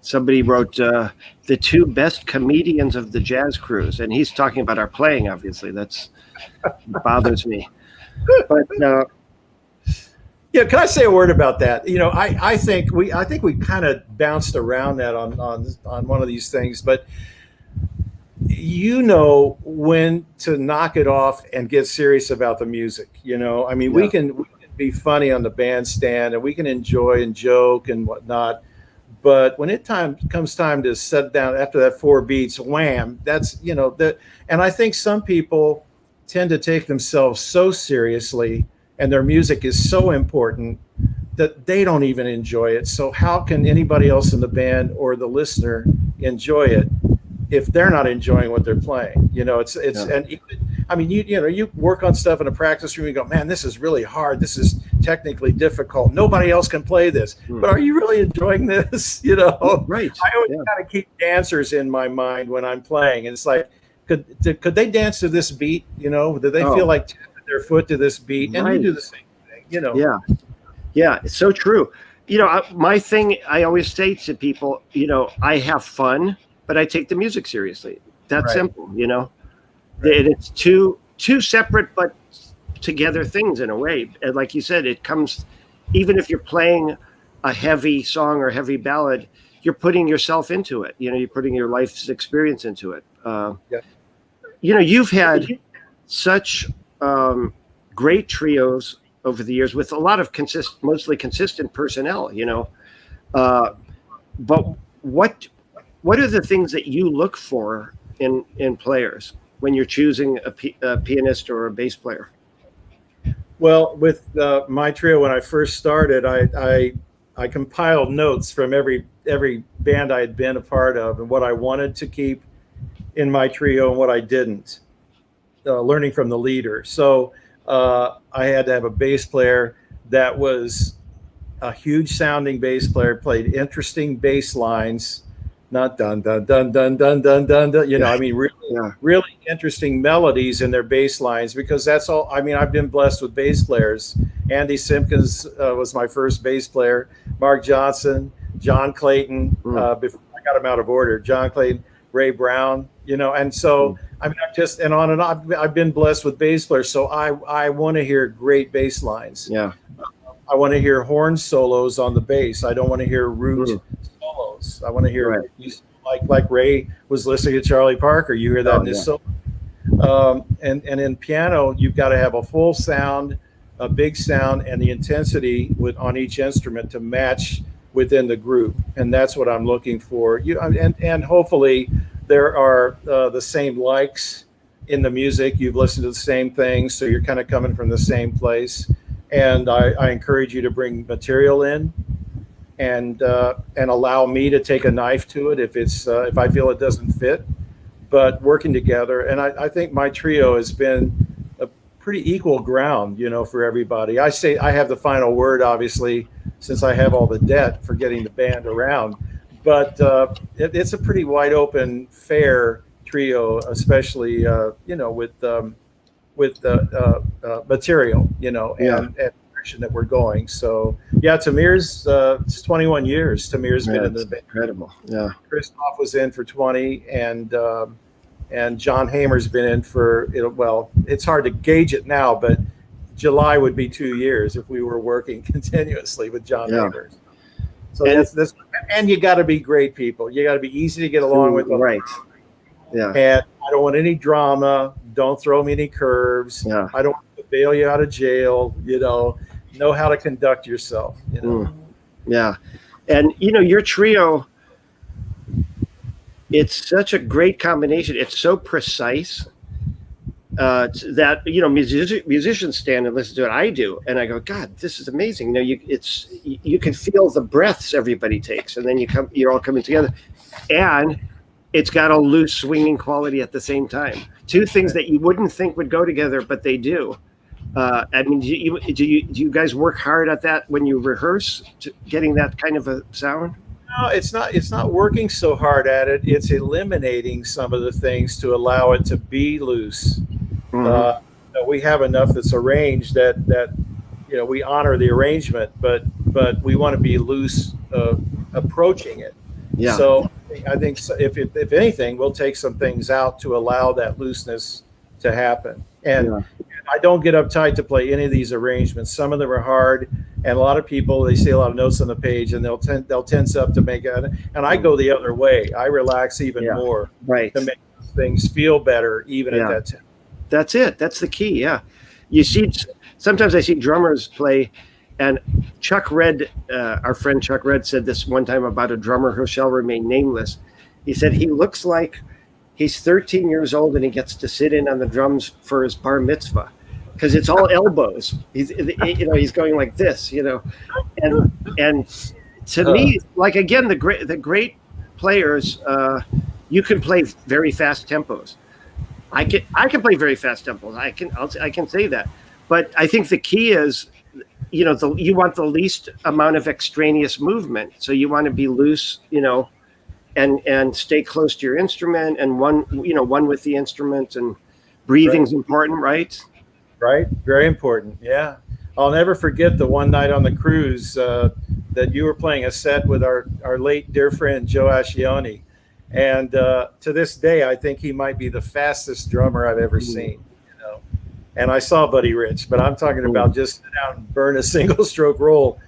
[SPEAKER 1] Somebody wrote the 2 best comedians of the jazz cruise, and he's talking about our playing. Obviously, that's bothers me. But
[SPEAKER 2] yeah, can I say a word about that? You know, I think we kind of bounced around that on one of these things, but you know when to knock it off and get serious about the music. You know, I mean, we can be funny on the bandstand and we can enjoy and joke and whatnot. But when comes time to set down after that 4 beats, wham, that's, you know, that. And I think some people tend to take themselves so seriously and their music is so important that they don't even enjoy it. So how can anybody else in the band or the listener enjoy it if they're not enjoying what they're playing? You know, and even, I mean, you know, you work on stuff in a practice room, you go, man, this is really hard. This is technically difficult. Nobody else can play this. But are you really enjoying this? You know,
[SPEAKER 1] right.
[SPEAKER 2] I always kind of keep dancers in my mind when I'm playing. And it's like, could they dance to this beat? You know, do they feel like tapping their foot to this beat? And you do the same thing, you know.
[SPEAKER 1] Yeah, it's so true. You know, my thing, I always say to people, you know, I have fun, but I take the music seriously. That's simple, you know. It's two separate but together things in a way. And like you said, it comes, even if you're playing a heavy song or heavy ballad, you're putting yourself into it. You know, you're putting your life's experience into it. You know, you've had such great trios over the years with a lot of mostly consistent personnel, you know. But what are the things that you look for in players when you're choosing a pianist or a bass player?
[SPEAKER 2] Well, with my trio, when I first started, I compiled notes from every band I had been a part of and what I wanted to keep in my trio and what I didn't, learning from the leader. So I had to have a bass player that was a huge sounding bass player, played interesting bass lines, not dun dun dun dun dun dun dun dun. You know, I mean, really interesting melodies in their bass lines, because that's all. I mean, I've been blessed with bass players. Andy Simpkins was my first bass player. Mark Johnson, John Clayton. Before I got him out of order, John Clayton, Ray Brown. You know, and so I mean, I've been blessed with bass players. So I want to hear great bass lines.
[SPEAKER 1] Yeah.
[SPEAKER 2] I want to hear horn solos on the bass. I don't want to hear root solos. I want to hear like Ray was listening to Charlie Parker. You hear that in his solo. And in piano, you've got to have a full sound, a big sound and the intensity on each instrument to match within the group, and that's what I'm looking for. And hopefully there are the same likes in the music. You've listened to the same things, so you're kind of coming from the same place. And I encourage you to bring material in, and allow me to take a knife to it if I feel it doesn't fit. But working together, and I think my trio has been a pretty equal ground, for everybody. I say I have the final word, obviously, since I have all the debt for getting the band around. But it's a pretty wide open, fair trio, especially with material, and direction that we're going. So yeah, Tamir's it's 21 years. Tamir's been in the band.
[SPEAKER 1] Incredible. Yeah.
[SPEAKER 2] Christoph was in for 20, and John Hamer's been in for well, it's hard to gauge it now, but July would be 2 years if we were working continuously with John Hamer. So that's and you got to be great people. You got to be easy to get along with them.
[SPEAKER 1] Right. Yeah.
[SPEAKER 2] And I don't want any drama. Don't throw me any curves.
[SPEAKER 1] Yeah.
[SPEAKER 2] I don't want to bail you out of jail. Know how to conduct yourself.
[SPEAKER 1] Yeah. And your trio, it's such a great combination. It's so precise that musicians stand and listen to it. I do, and I go, God, this is amazing. You can feel the breaths everybody takes, and then you're all coming together, and it's got a loose swinging quality at the same time. Two things that you wouldn't think would go together, but they do. Do you guys work hard at that when you rehearse, getting that kind of a sound?
[SPEAKER 2] No, it's not working so hard at it. It's eliminating some of the things to allow it to be loose. Mm-hmm. We have enough that's arranged that we honor the arrangement, but we want to be loose approaching it. Yeah. So I think if anything, we'll take some things out to allow that looseness to happen. And I don't get uptight to play any of these arrangements. Some of them are hard, and a lot of people, they see a lot of notes on the page, and they'll tense up to make it. And I go the other way. I relax even more to make things feel better, even at that time.
[SPEAKER 1] That's it. That's the key. Yeah. Sometimes I see drummers play, and Chuck Red, our friend Chuck Red, said this one time about a drummer who shall remain nameless. He said he looks like he's 13 years old and he gets to sit in on the drums for his bar mitzvah, because it's all elbows. He's going like this, and to me, like, again, the great players, you can play very fast tempos. I can play very fast tempos. I can say that, but I think the key is, you want the least amount of extraneous movement. So you want to be loose, and stay close to your instrument, and one with the instrument, and breathing's important, right?
[SPEAKER 2] Right. Very important. Yeah. I'll never forget the one night on the cruise that you were playing a set with our late dear friend, Joe Ascione. And to this day, I think he might be the fastest drummer I've ever seen. And I saw Buddy Rich, but I'm talking about just sit down and burn a single stroke roll.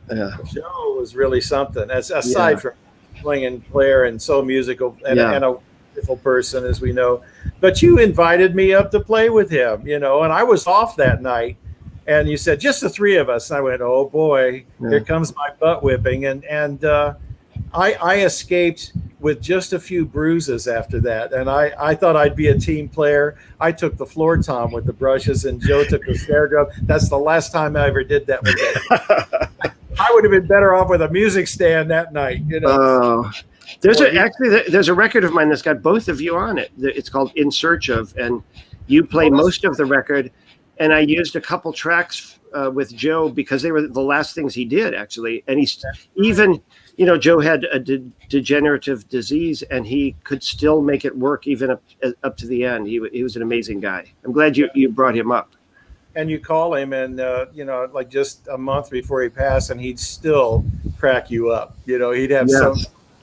[SPEAKER 2] Joe was really something. Aside from playing player and so musical and a wonderful person, as we know. But you invited me up to play with him, and I was off that night. And you said, just the three of us. And I went, oh boy, here comes my butt whipping. And I escaped with just a few bruises after that. And I thought I'd be a team player. I took the floor tom with the brushes, and Joe took the snare drum. That's the last time I ever did that with him. I would have been better off with a music stand that night.
[SPEAKER 1] There's a record of mine that's got both of you on it. It's called In Search Of, and you play most of the record. And I used a couple tracks with Joe because they were the last things he did, actually. And he's even, Joe had a degenerative disease, and he could still make it work even up to the end. He was an amazing guy. I'm glad you brought him up.
[SPEAKER 2] And you call him, and like just a month before he passed, and he'd still crack you up. He'd have some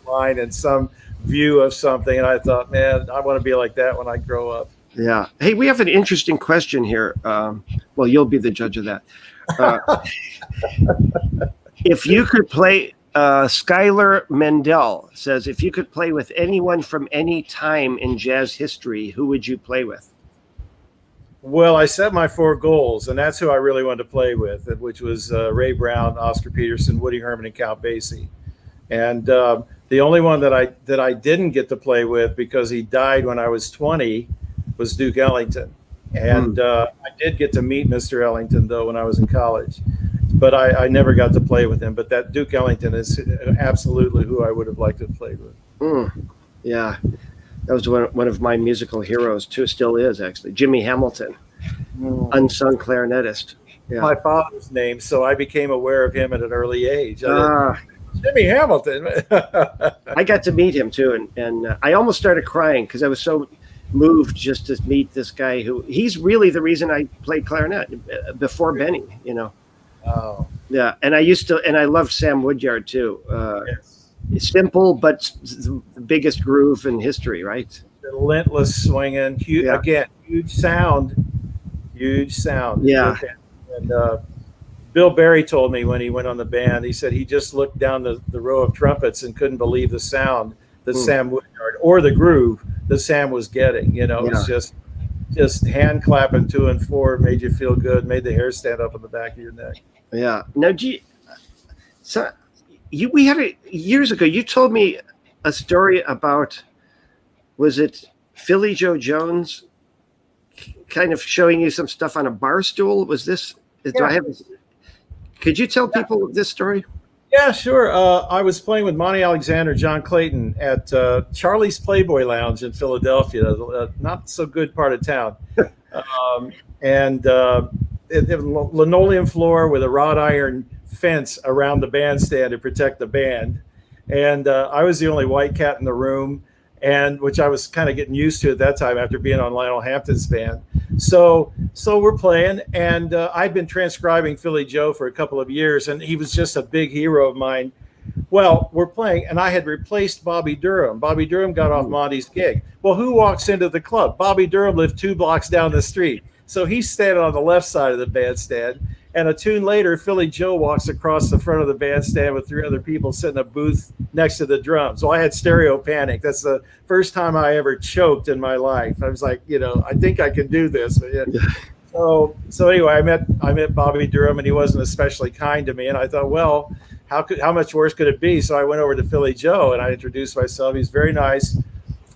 [SPEAKER 2] line and some view of something, and I thought, man, I want to be like that when I grow up.
[SPEAKER 1] Yeah. Hey, we have an interesting question here. Well, you'll be the judge of that. If you could play, Skylar Mendel says, if you could play with anyone from any time in jazz history, who would you play with?
[SPEAKER 2] Well, I set my 4 goals, and that's who I really wanted to play with, which was Ray Brown, Oscar Peterson, Woody Herman, and Count Basie. And the only one that I didn't get to play with because he died when I was 20 was Duke Ellington. And I did get to meet Mr. Ellington, though, when I was in college. But I never got to play with him. But that Duke Ellington is absolutely who I would have liked to have played with.
[SPEAKER 1] Yeah. That was one of my musical heroes, too. Still is, actually. Jimmy Hamilton, unsung clarinetist. Yeah.
[SPEAKER 2] My father's name, so I became aware of him at an early age. Jimmy Hamilton.
[SPEAKER 1] I got to meet him, too. And I almost started crying because I was so moved just to meet this guy he's really the reason I played clarinet before Benny, you know.
[SPEAKER 2] Oh.
[SPEAKER 1] Yeah. And I loved Sam Woodyard, too.
[SPEAKER 2] Yes.
[SPEAKER 1] Simple, but the biggest groove in history, right?
[SPEAKER 2] Relentless swinging, huge sound.
[SPEAKER 1] Yeah.
[SPEAKER 2] And Bill Berry told me when he went on the band, he said he just looked down the row of trumpets and couldn't believe the sound that Sam Woodyard, or the groove that Sam was getting. You know, it was just hand clapping 2 and 4, made you feel good, made the hair stand up on the back of your neck.
[SPEAKER 1] Yeah. Now, we had years ago. You told me a story about, was it Philly Joe Jones, kind of showing you some stuff on a bar stool? Was this? Could you tell people this story?
[SPEAKER 2] Yeah, sure. I was playing with Monty Alexander, John Clayton at Charlie's Playboy Lounge in Philadelphia, a not so good part of town, and linoleum floor with a wrought iron fence around the bandstand to protect the band. And I was the only white cat in the room, and which I was kind of getting used to at that time after being on Lionel Hampton's band. So we're playing, and I'd been transcribing Philly Joe for a couple of years, and he was just a big hero of mine. Well, we're playing, and I had replaced Bobby Durham. Bobby Durham got off Monty's gig. Well, who walks into the club? Bobby Durham lived 2 blocks down the street. So he's standing on the left side of the bandstand. And a tune later, Philly Joe walks across the front of the bandstand with 3 other people sitting in a booth next to the drums. So I had stereo panic. That's the first time I ever choked in my life. I was like, I think I can do this. So anyway, I met Bobby Durham, and he wasn't especially kind to me. And I thought, well, how much worse could it be? So I went over to Philly Joe and I introduced myself. He's very nice,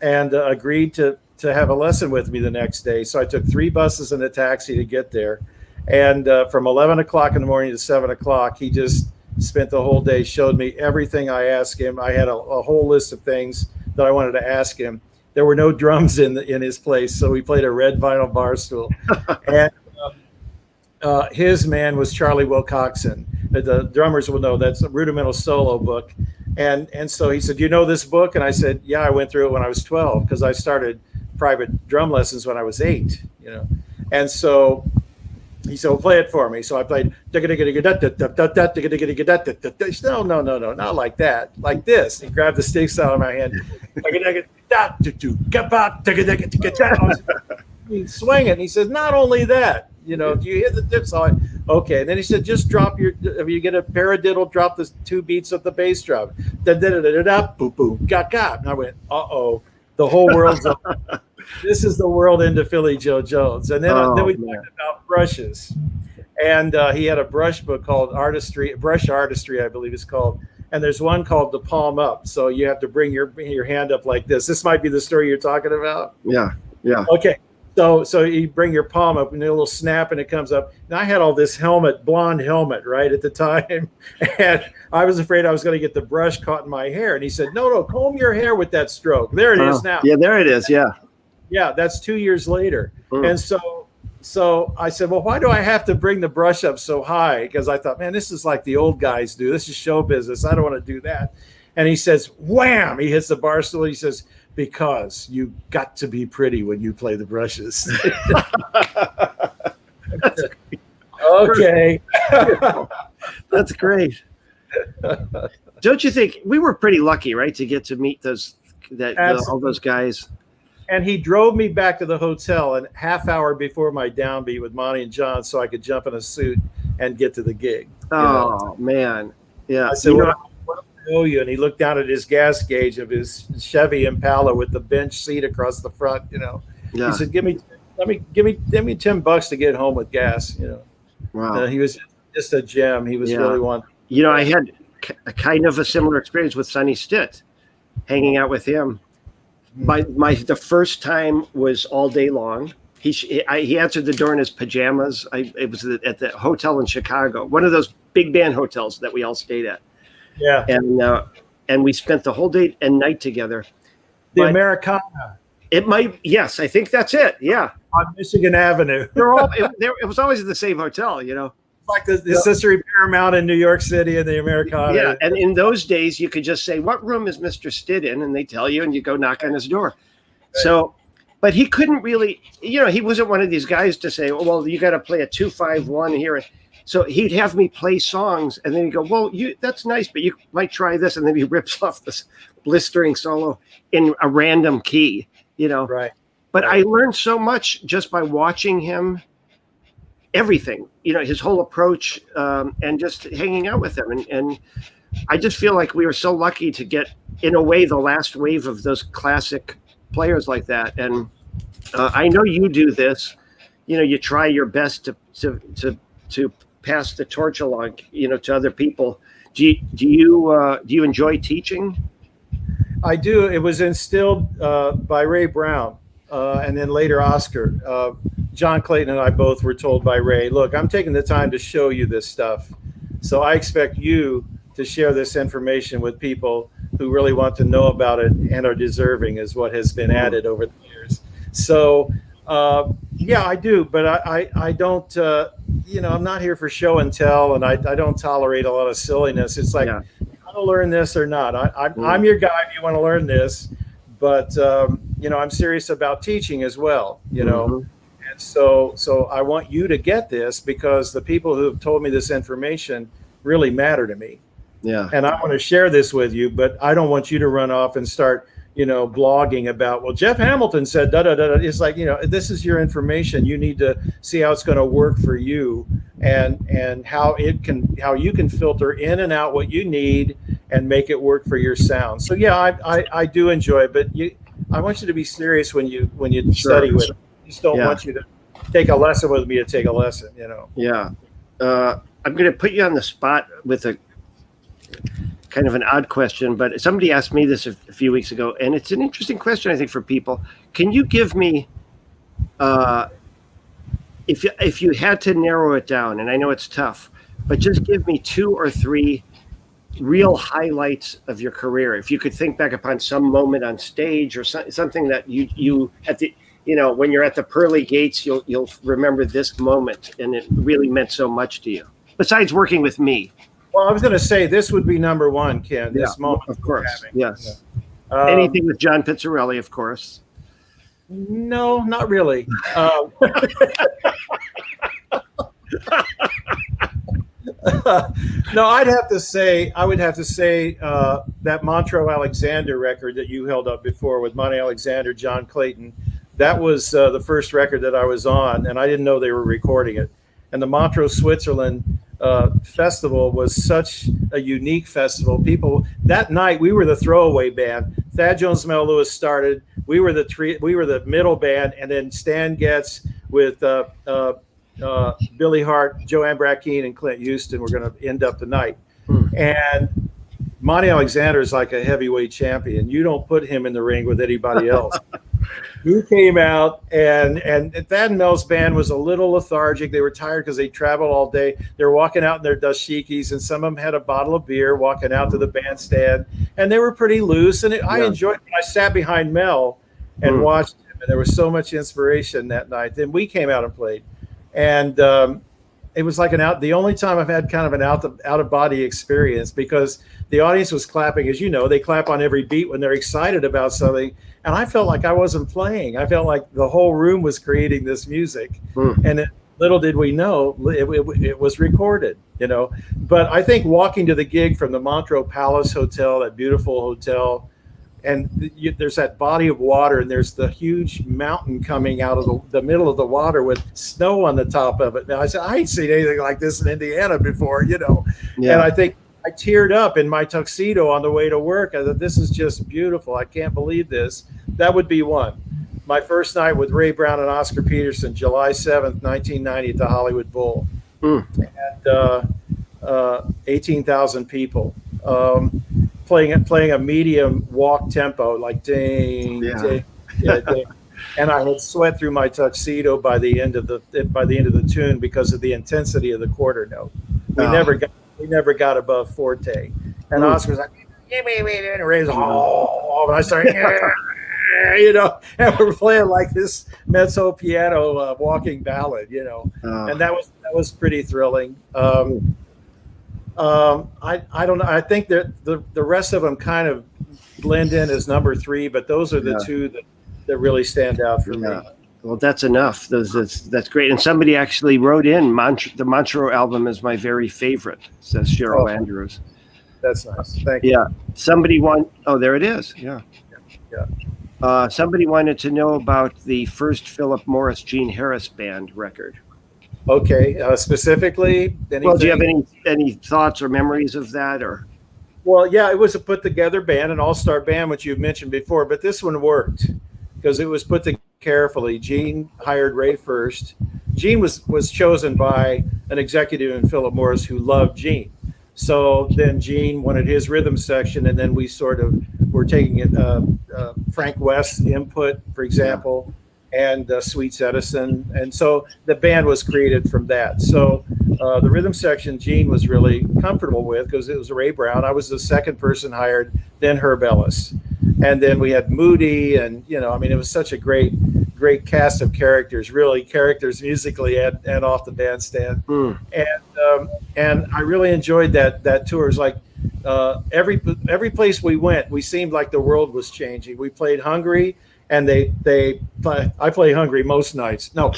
[SPEAKER 2] and agreed to have a lesson with me the next day. So I took 3 buses and a taxi to get there. And from 11 o'clock in the morning to 7 o'clock, he just spent the whole day, showed me everything I asked him. I had a whole list of things that I wanted to ask him. There were no drums in his place, so we played a red vinyl bar stool. And his man was Charlie Wilcoxon. The drummers will know that's a rudimental solo book. And so he said, "You know this book?" And I said, "Yeah, I went through it when I was 12 because I started private drum lessons when I was 8, And so he said, "Well, play it for me." So I played. No, not like that. Like this. He grabbed the sticks out of my hand. Swing it. And he said, "Not only that, do you hear the dips?" Okay. And then he said, "Just drop if you get a paradiddle, drop the 2 beats of the bass drum. Boom, boom, got. And I went, uh-oh, the whole world's up. This is the world into Philly Joe Jones." And then we talked about brushes. And he had a brush book called Brush Artistry, I believe it's called. And there's one called The Palm Up. So you have to bring your hand up like this. This might be the story you're talking about.
[SPEAKER 1] Yeah.
[SPEAKER 2] Okay. So you bring your palm up and a little snap and it comes up. And I had all this blonde helmet, right, at the time. And I was afraid I was going to get the brush caught in my hair. And he said, no, comb your hair with that stroke. There it is now.
[SPEAKER 1] Yeah, there it is. Yeah.
[SPEAKER 2] Yeah, that's 2 years later. And so I said, well, why do I have to bring the brush up so high? Because I thought, man, this is like the old guys do. This is show business. I don't want to do that. And he says, wham, he hits the bar stool. He says, because you got to be pretty when you play the brushes. Okay.
[SPEAKER 1] That's great. Don't you think we were pretty lucky, right, to get to meet all those guys?
[SPEAKER 2] And he drove me back to the hotel a half hour before my downbeat with Monty and John so I could jump in a suit and get to the gig.
[SPEAKER 1] Man. Yeah.
[SPEAKER 2] I said, what do I owe you? And he looked down at his gas gauge of his Chevy Impala with the bench seat across the front,
[SPEAKER 1] Yeah.
[SPEAKER 2] He said, give me give me $10 to get home with gas.
[SPEAKER 1] Wow.
[SPEAKER 2] He was just a gem. He was really one.
[SPEAKER 1] I had a kind of a similar experience with Sonny Stitt, hanging out with him. The first time was all day long. He answered the door in his pajamas. It was at the hotel in Chicago, one of those big band hotels that we all stayed at.
[SPEAKER 2] Yeah.
[SPEAKER 1] And we spent the whole day and night together.
[SPEAKER 2] The Americana.
[SPEAKER 1] Yes, I think that's it. Yeah.
[SPEAKER 2] On Michigan Avenue.
[SPEAKER 1] It was always at the same hotel,
[SPEAKER 2] Like the Sister Paramount in New York City and the Americana.
[SPEAKER 1] Yeah, and in those days, you could just say, "What room is Mr. Stitt in?" And they tell you, and you go knock on his door. Right. So, but he couldn't really, he wasn't one of these guys to say, "Oh, well, you got to play a 2-5-1 here." So he'd have me play songs, and then he'd go, "Well, that's nice, but you might try this," and then he rips off this blistering solo in a random key,
[SPEAKER 2] Right.
[SPEAKER 1] But I learned so much just by watching him. Everything, his whole approach, and just hanging out with him. And I just feel like we were so lucky to get, in a way, the last wave of those classic players like that. And I know you do this, you try your best to pass the torch along, to other people. Do you enjoy teaching?
[SPEAKER 2] I do. It was instilled by Ray Brown, and then later Oscar. John Clayton and I both were told by Ray, look, I'm taking the time to show you this stuff. So I expect you to share this information with people who really want to know about it and are deserving, is what has been added over the years. So, yeah, I do. But I don't, I'm not here for show and tell, and I don't tolerate a lot of silliness. It's like, you want to learn this or not? I'm your guy if you want to learn this. But, I'm serious about teaching as well, And so I want you to get this, because the people who have told me this information really matter to me.
[SPEAKER 1] Yeah.
[SPEAKER 2] And I want to share this with you, but I don't want you to run off and start, blogging about, well, Jeff Hamilton said da da da. It's like, this is your information. You need to see how it's going to work for you, and how you can filter in and out what you need and make it work for your sound. So yeah, I do enjoy it, but I want you to be serious when you study with it. Just don't want you to take a lesson with me to take a lesson,
[SPEAKER 1] Yeah. I'm going to put you on the spot with a kind of an odd question, but somebody asked me this a few weeks ago, and it's an interesting question, I think, for people. Can you give me, if you had to narrow it down, and I know it's tough, but just give me 2 or 3 real highlights of your career. If you could think back upon some moment on stage or something that you at the, when you're at the pearly gates, you'll remember this moment, and it really meant so much to you. Besides working with me.
[SPEAKER 2] Well, I was going to say this would be number 1, Ken. This moment,
[SPEAKER 1] of course. Yes. Anything with John Pizzarelli, of course.
[SPEAKER 2] No, not really. No, I would have to say that Montreux Alexander record that you held up before with Monty Alexander, John Clayton. That was the first record that I was on, and I didn't know they were recording it. And the Montreux, Switzerland festival was such a unique festival. People that night, we were the throwaway band. Thad Jones, Mel Lewis started. We were the middle band, and then Stan Getz with Billy Hart, Joanne Brackeen, and Clint Houston were going to end up the night. And Monty Alexander is like a heavyweight champion. You don't put him in the ring with anybody else. He came out, and Thad and Mel's band was a little lethargic. They were tired because they traveled all day. They were walking out in their dashikis, and some of them had a bottle of beer walking out to the bandstand, and they were pretty loose. And I enjoyed it. I sat behind Mel and watched him, and there was so much inspiration that night. Then we came out and played, and it was like the only time I've had kind of an out of body experience, because the audience was clapping. As you know, they clap on every beat when they're excited about something. And I felt like I wasn't playing. I felt like the whole room was creating this music. And little did we know, it was recorded, But I think walking to the gig from the Montreux Palace Hotel, that beautiful hotel, and there's that body of water, and there's the huge mountain coming out of the middle of the water with snow on the top of it. Now, I said, I ain't seen anything like this in Indiana before, Yeah. And I think I teared up in my tuxedo on the way to work. I thought, this is just beautiful. I can't believe this. That would be one. my first night with Ray Brown and Oscar Peterson, July 7th, 1990 at the Hollywood Bowl. And 18,000 people, playing a medium walk tempo, like ding, ding, ding. And I would sweat through my tuxedo by the end of the tune because of the intensity of the quarter note. We never got above forte. And Oscar was like, and Ray's, and I started, and we're playing like this mezzo piano walking ballad, and that was pretty thrilling. I don't know. I think that the rest of them kind of blend in as number three, but those are the two that really stand out for me.
[SPEAKER 1] Well, that's enough. That's great. And somebody actually wrote in, the Montreux album is my very favorite, says Cheryl Andrews.
[SPEAKER 2] That's nice. Thank you.
[SPEAKER 1] Yeah. There it is. Yeah. Somebody wanted to know about the first Philip Morris Gene Harris band record.
[SPEAKER 2] Okay. Specifically, anything?
[SPEAKER 1] Well, do you have any thoughts or memories of that, or?
[SPEAKER 2] Well, yeah, it was a put together band, an all-star band, which you've mentioned before, but this one worked because it was put together carefully. Gene hired Ray first. Gene was chosen by an executive in Philip Morris who loved Gene. So then Gene wanted his rhythm section, and then we sort of were taking it, Frank West's input, for example, and Sweets Edison. And so the band was created from that. So the rhythm section Gene was really comfortable with because it was Ray Brown. I was the second person hired, then Herb Ellis. And then we had Moody, and, it was such a great cast of characters, really characters musically and off the bandstand. And I really enjoyed that tour. It's like every place we went, we seemed like the world was changing. We played Hungary, and I play Hungary most nights. No,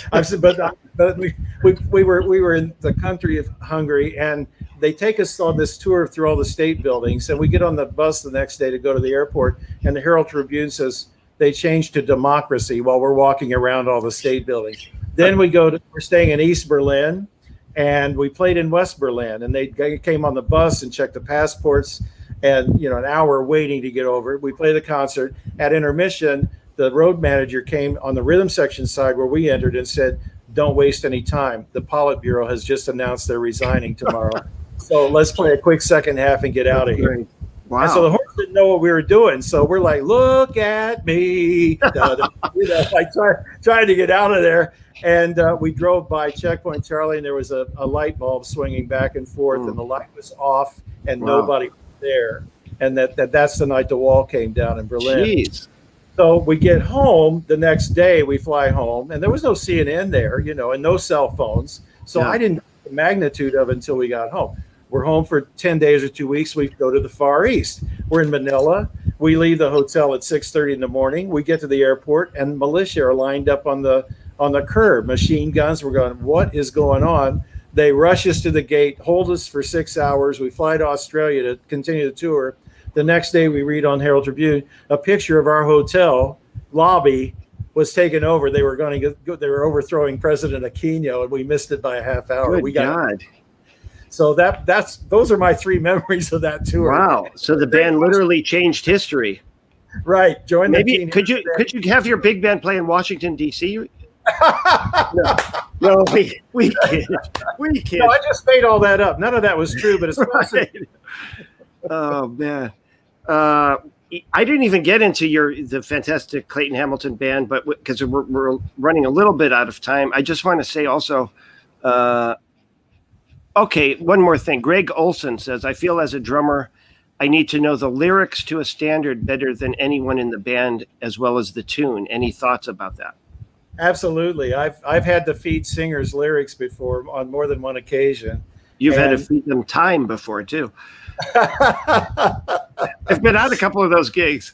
[SPEAKER 2] but we were in the country of Hungary, and they take us on this tour through all the state buildings, and we get on the bus the next day to go to the airport, and the Herald Tribune says they changed to democracy while we're walking around all the state buildings. Then we're staying in East Berlin, and we played in West Berlin, and they came on the bus and checked the passports, and an hour waiting to get over it. We played the concert. At intermission, the road manager came on the rhythm section side where we entered and said, "Don't waste any time. The Politburo has just announced they're resigning tomorrow. So let's play a quick second half and get out of here."
[SPEAKER 1] Wow.
[SPEAKER 2] And so the horse didn't know what we were doing. So we're like, "Look at me," like trying to get out of there. And we drove by Checkpoint Charlie, and there was a light bulb swinging back and forth, and the light was off, and nobody was there. And that's the night the wall came down in Berlin.
[SPEAKER 1] Jeez.
[SPEAKER 2] So we get home the next day. We fly home, and there was no CNN there, and no cell phones. So I didn't know the magnitude of it until we got home. We're home for 10 days or 2 weeks. We go to the Far East. We're in Manila. We leave the hotel at 6:30 in the morning. We get to the airport, and militia are lined up on the curb, machine guns. We're going, what is going on? They rush us to the gate, hold us for 6 hours. We fly to Australia to continue the tour. The next day, we read on Herald Tribune a picture of our hotel lobby was taken over. They were they were overthrowing President Aquino, and we missed it by a half hour.
[SPEAKER 1] Good God.
[SPEAKER 2] So those are my three memories of that tour.
[SPEAKER 1] Wow! So the band literally changed history.
[SPEAKER 2] Right. Join
[SPEAKER 1] Maybe
[SPEAKER 2] the team.
[SPEAKER 1] could you have your big band play in Washington D.C.? No, we kid.
[SPEAKER 2] No, I just made all that up. None of that was true, but it's
[SPEAKER 1] right. Oh man. I didn't even get into the fantastic Clayton Hamilton band, but because we're running a little bit out of time, I just want to say also, okay, one more thing. Greg Olson says, "I feel as a drummer, I need to know the lyrics to a standard better than anyone in the band, as well as the tune." Any thoughts about that?
[SPEAKER 2] Absolutely. I've had to feed singers lyrics before on more than one occasion.
[SPEAKER 1] You've had to feed them time before too. I've been on a couple of those gigs.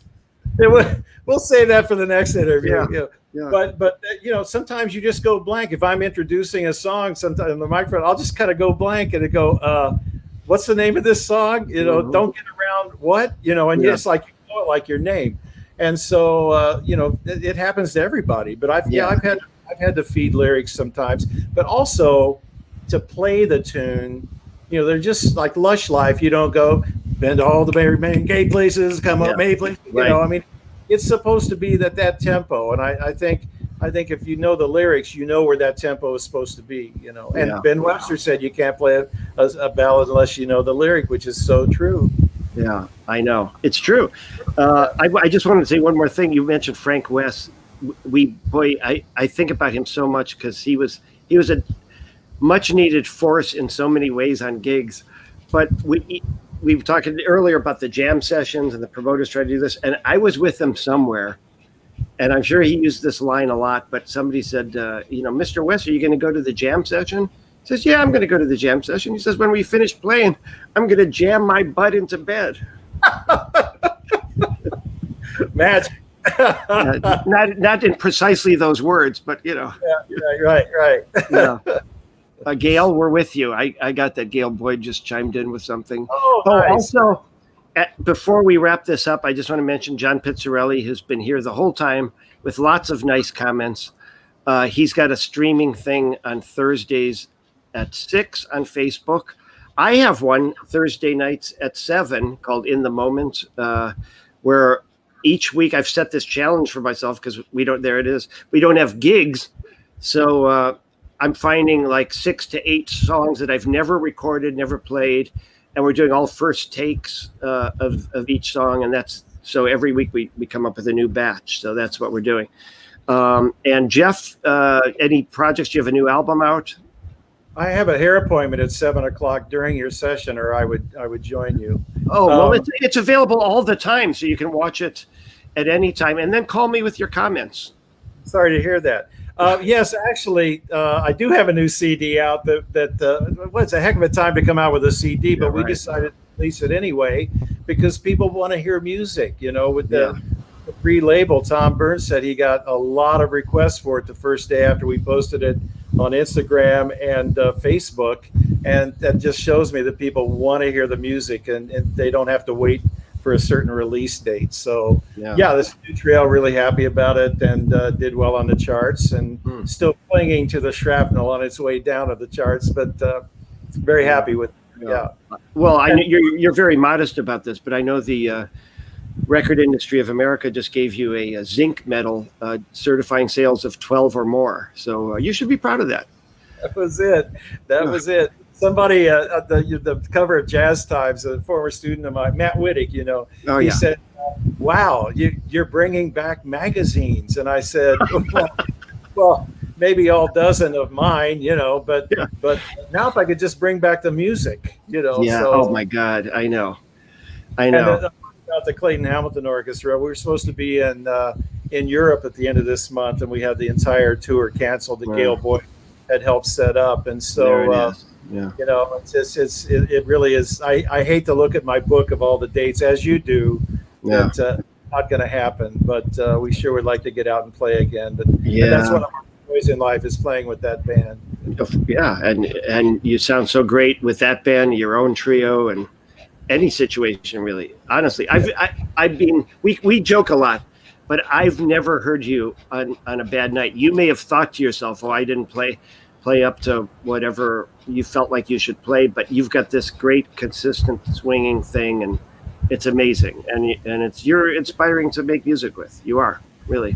[SPEAKER 2] We'll save that for the next interview.
[SPEAKER 1] Yeah.
[SPEAKER 2] But sometimes you just go blank. If I'm introducing a song, sometimes on the microphone, I'll just kind of go blank and go, "What's the name of this song?" Don't get around what, and it's like you know it like your name. And so it happens to everybody. But I've had to feed lyrics sometimes, but also to play the tune. They're just like Lush Life. You don't go bend all the main gay places, come up May places.
[SPEAKER 1] Right.
[SPEAKER 2] it's supposed to be that tempo. And I think if you know the lyrics, you know where that tempo is supposed to be, you know. And
[SPEAKER 1] Yeah.
[SPEAKER 2] Ben Webster said you can't play a ballad unless you know the lyric, which is so true.
[SPEAKER 1] Yeah, I know. It's true. I just wanted to say one more thing. You mentioned Frank West. I think about him so much because he was a much needed force in so many ways on gigs. But we were talking earlier about the jam sessions and the promoters trying to do this. And I was with him somewhere, and I'm sure he used this line a lot, but somebody said, Mr. West, are you going to go to the jam session? He says, yeah, I'm going to go to the jam session. He says, when we finish playing, I'm going to jam my butt into bed.
[SPEAKER 2] Magic.
[SPEAKER 1] Not in precisely those words, but,
[SPEAKER 2] Yeah, right.
[SPEAKER 1] Yeah. Gail, we're with you. I got that. Gail Boyd just chimed in with something.
[SPEAKER 2] Oh, nice.
[SPEAKER 1] Also, before we wrap this up, I just want to mention John Pizzarelli, who's been here the whole time with lots of nice comments. He's got a streaming thing on Thursdays at 6 on Facebook. I have one Thursday nights at 7 called In the Moment, where each week I've set this challenge for myself because we don't have gigs. So I'm finding like 6 to 8 songs that I've never recorded, never played. And we're doing all first takes of each song. And so every week we come up with a new batch. So that's what we're doing. And Jeff, any projects? Do you have a new album out?
[SPEAKER 2] I have a hair appointment at 7:00 during your session, or I would join you.
[SPEAKER 1] Oh, well, it's available all the time, so you can watch it at any time. And then call me with your comments.
[SPEAKER 2] Sorry to hear that. Yes, actually, I do have a new CD out. It's a heck of a time to come out with a CD, but we decided to release it anyway because people want to hear music. You know, with the free label, Tom Burns said he got a lot of requests for it the first day after we posted it on Instagram and Facebook, and that just shows me that people want to hear the music and they don't have to wait for a certain release date. So this new trail, really happy about it, and did well on the charts, and still clinging to the shrapnel on its way down of the charts, but very happy with it. Yeah.
[SPEAKER 1] Well, I know you're very modest about this, but I know the Record Industry of America just gave you a zinc medal certifying sales of 12 or more. So you should be proud of that.
[SPEAKER 2] That was it. Somebody, the cover of Jazz Times, a former student of mine, Matt Wittig, he said, wow, you're bringing back magazines. And I said, well, maybe all dozen of mine, but now if I could just bring back the music, Yeah.
[SPEAKER 1] So, oh my God. I know.
[SPEAKER 2] About the Clayton Hamilton Orchestra, we were supposed to be in Europe at the end of this month, and we had the entire tour canceled that Gail Boyd had helped set up, and so it really is. I hate to look at my book of all the dates as you do. That's not going to happen, but we sure would like to get out and play again. But and that's one of our joys in life, is playing with that band.
[SPEAKER 1] Yeah, and you sound so great with that band, your own trio, and any situation, really. Honestly, we joke a lot, but I've never heard you on a bad night. You may have thought to yourself, "Oh, I didn't play up to whatever you felt like you should play," but you've got this great, consistent swinging thing, and it's amazing. And you're inspiring to make music with. You are, really.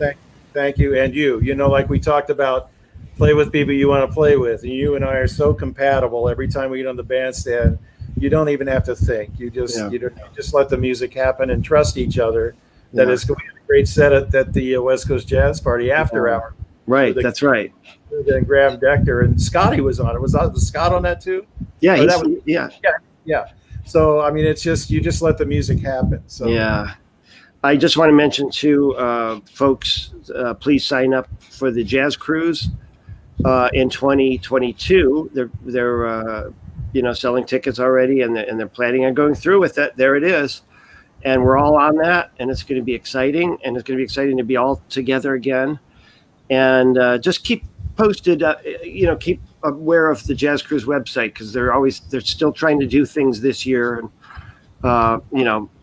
[SPEAKER 2] Thank you, and you. Like we talked about, play with people you want to play with, and you and I are so compatible. Every time we get on the bandstand, you don't even have to think. You just let the music happen and trust each other. That is going to be a great set at the West Coast Jazz Party after hour.
[SPEAKER 1] Right, that's right.
[SPEAKER 2] And Graham Dechter and Scotty was on it. Was Scott on that too?
[SPEAKER 1] Yeah,
[SPEAKER 2] yeah. So I mean, it's just you just let the music happen. So
[SPEAKER 1] yeah. I just want to mention too, folks, please sign up for the Jazz Cruise in 2022. They're selling tickets already, and they're planning on going through with it. There it is. And we're all on that, and it's going to be exciting, and it's going to be exciting to be all together again. And just keep posted, keep aware of the Jazz Cruise website, because they're still trying to do things this year and,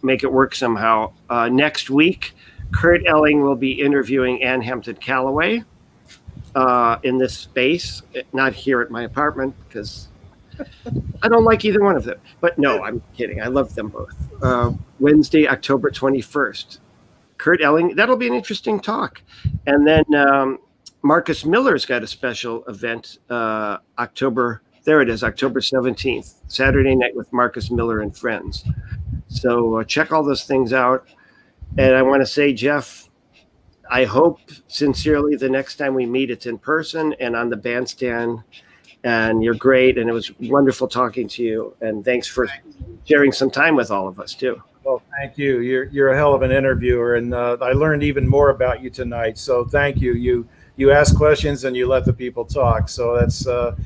[SPEAKER 1] make it work somehow. Next week, Kurt Elling will be interviewing Ann Hampton Callaway in this space, not here at my apartment, because I don't like either one of them. But no, I'm kidding. I love them both. Wednesday, October 21st. Kurt Elling. That'll be an interesting talk. And then Marcus Miller's got a special event October 17th, Saturday night with Marcus Miller and friends. So check all those things out. And I want to say, Jeff, I hope sincerely the next time we meet, it's in person and on the bandstand. And you're great. And it was wonderful talking to you. And thanks for sharing some time with all of us, too.
[SPEAKER 2] Well, thank you. You're a hell of an interviewer. And I learned even more about you tonight. So thank you. You ask questions and you let the people talk. So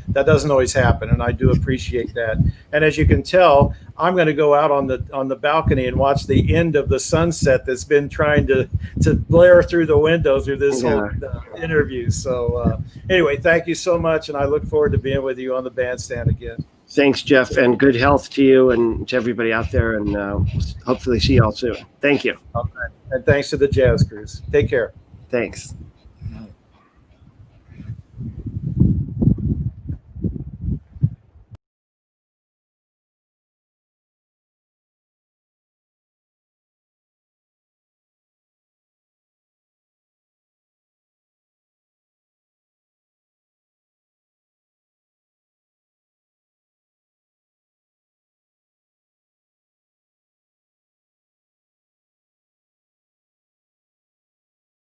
[SPEAKER 2] that doesn't always happen, and I do appreciate that. And as you can tell, I'm going to go out on the balcony and watch the end of the sunset that's been trying to blare through the window through this whole interview. So anyway, thank you so much, and I look forward to being with you on the bandstand again.
[SPEAKER 1] Thanks, Jeff, and good health to you and to everybody out there, and hopefully see you all soon. Thank you.
[SPEAKER 2] Okay. And thanks to the Jazz Cruise. Take care.
[SPEAKER 1] Thanks.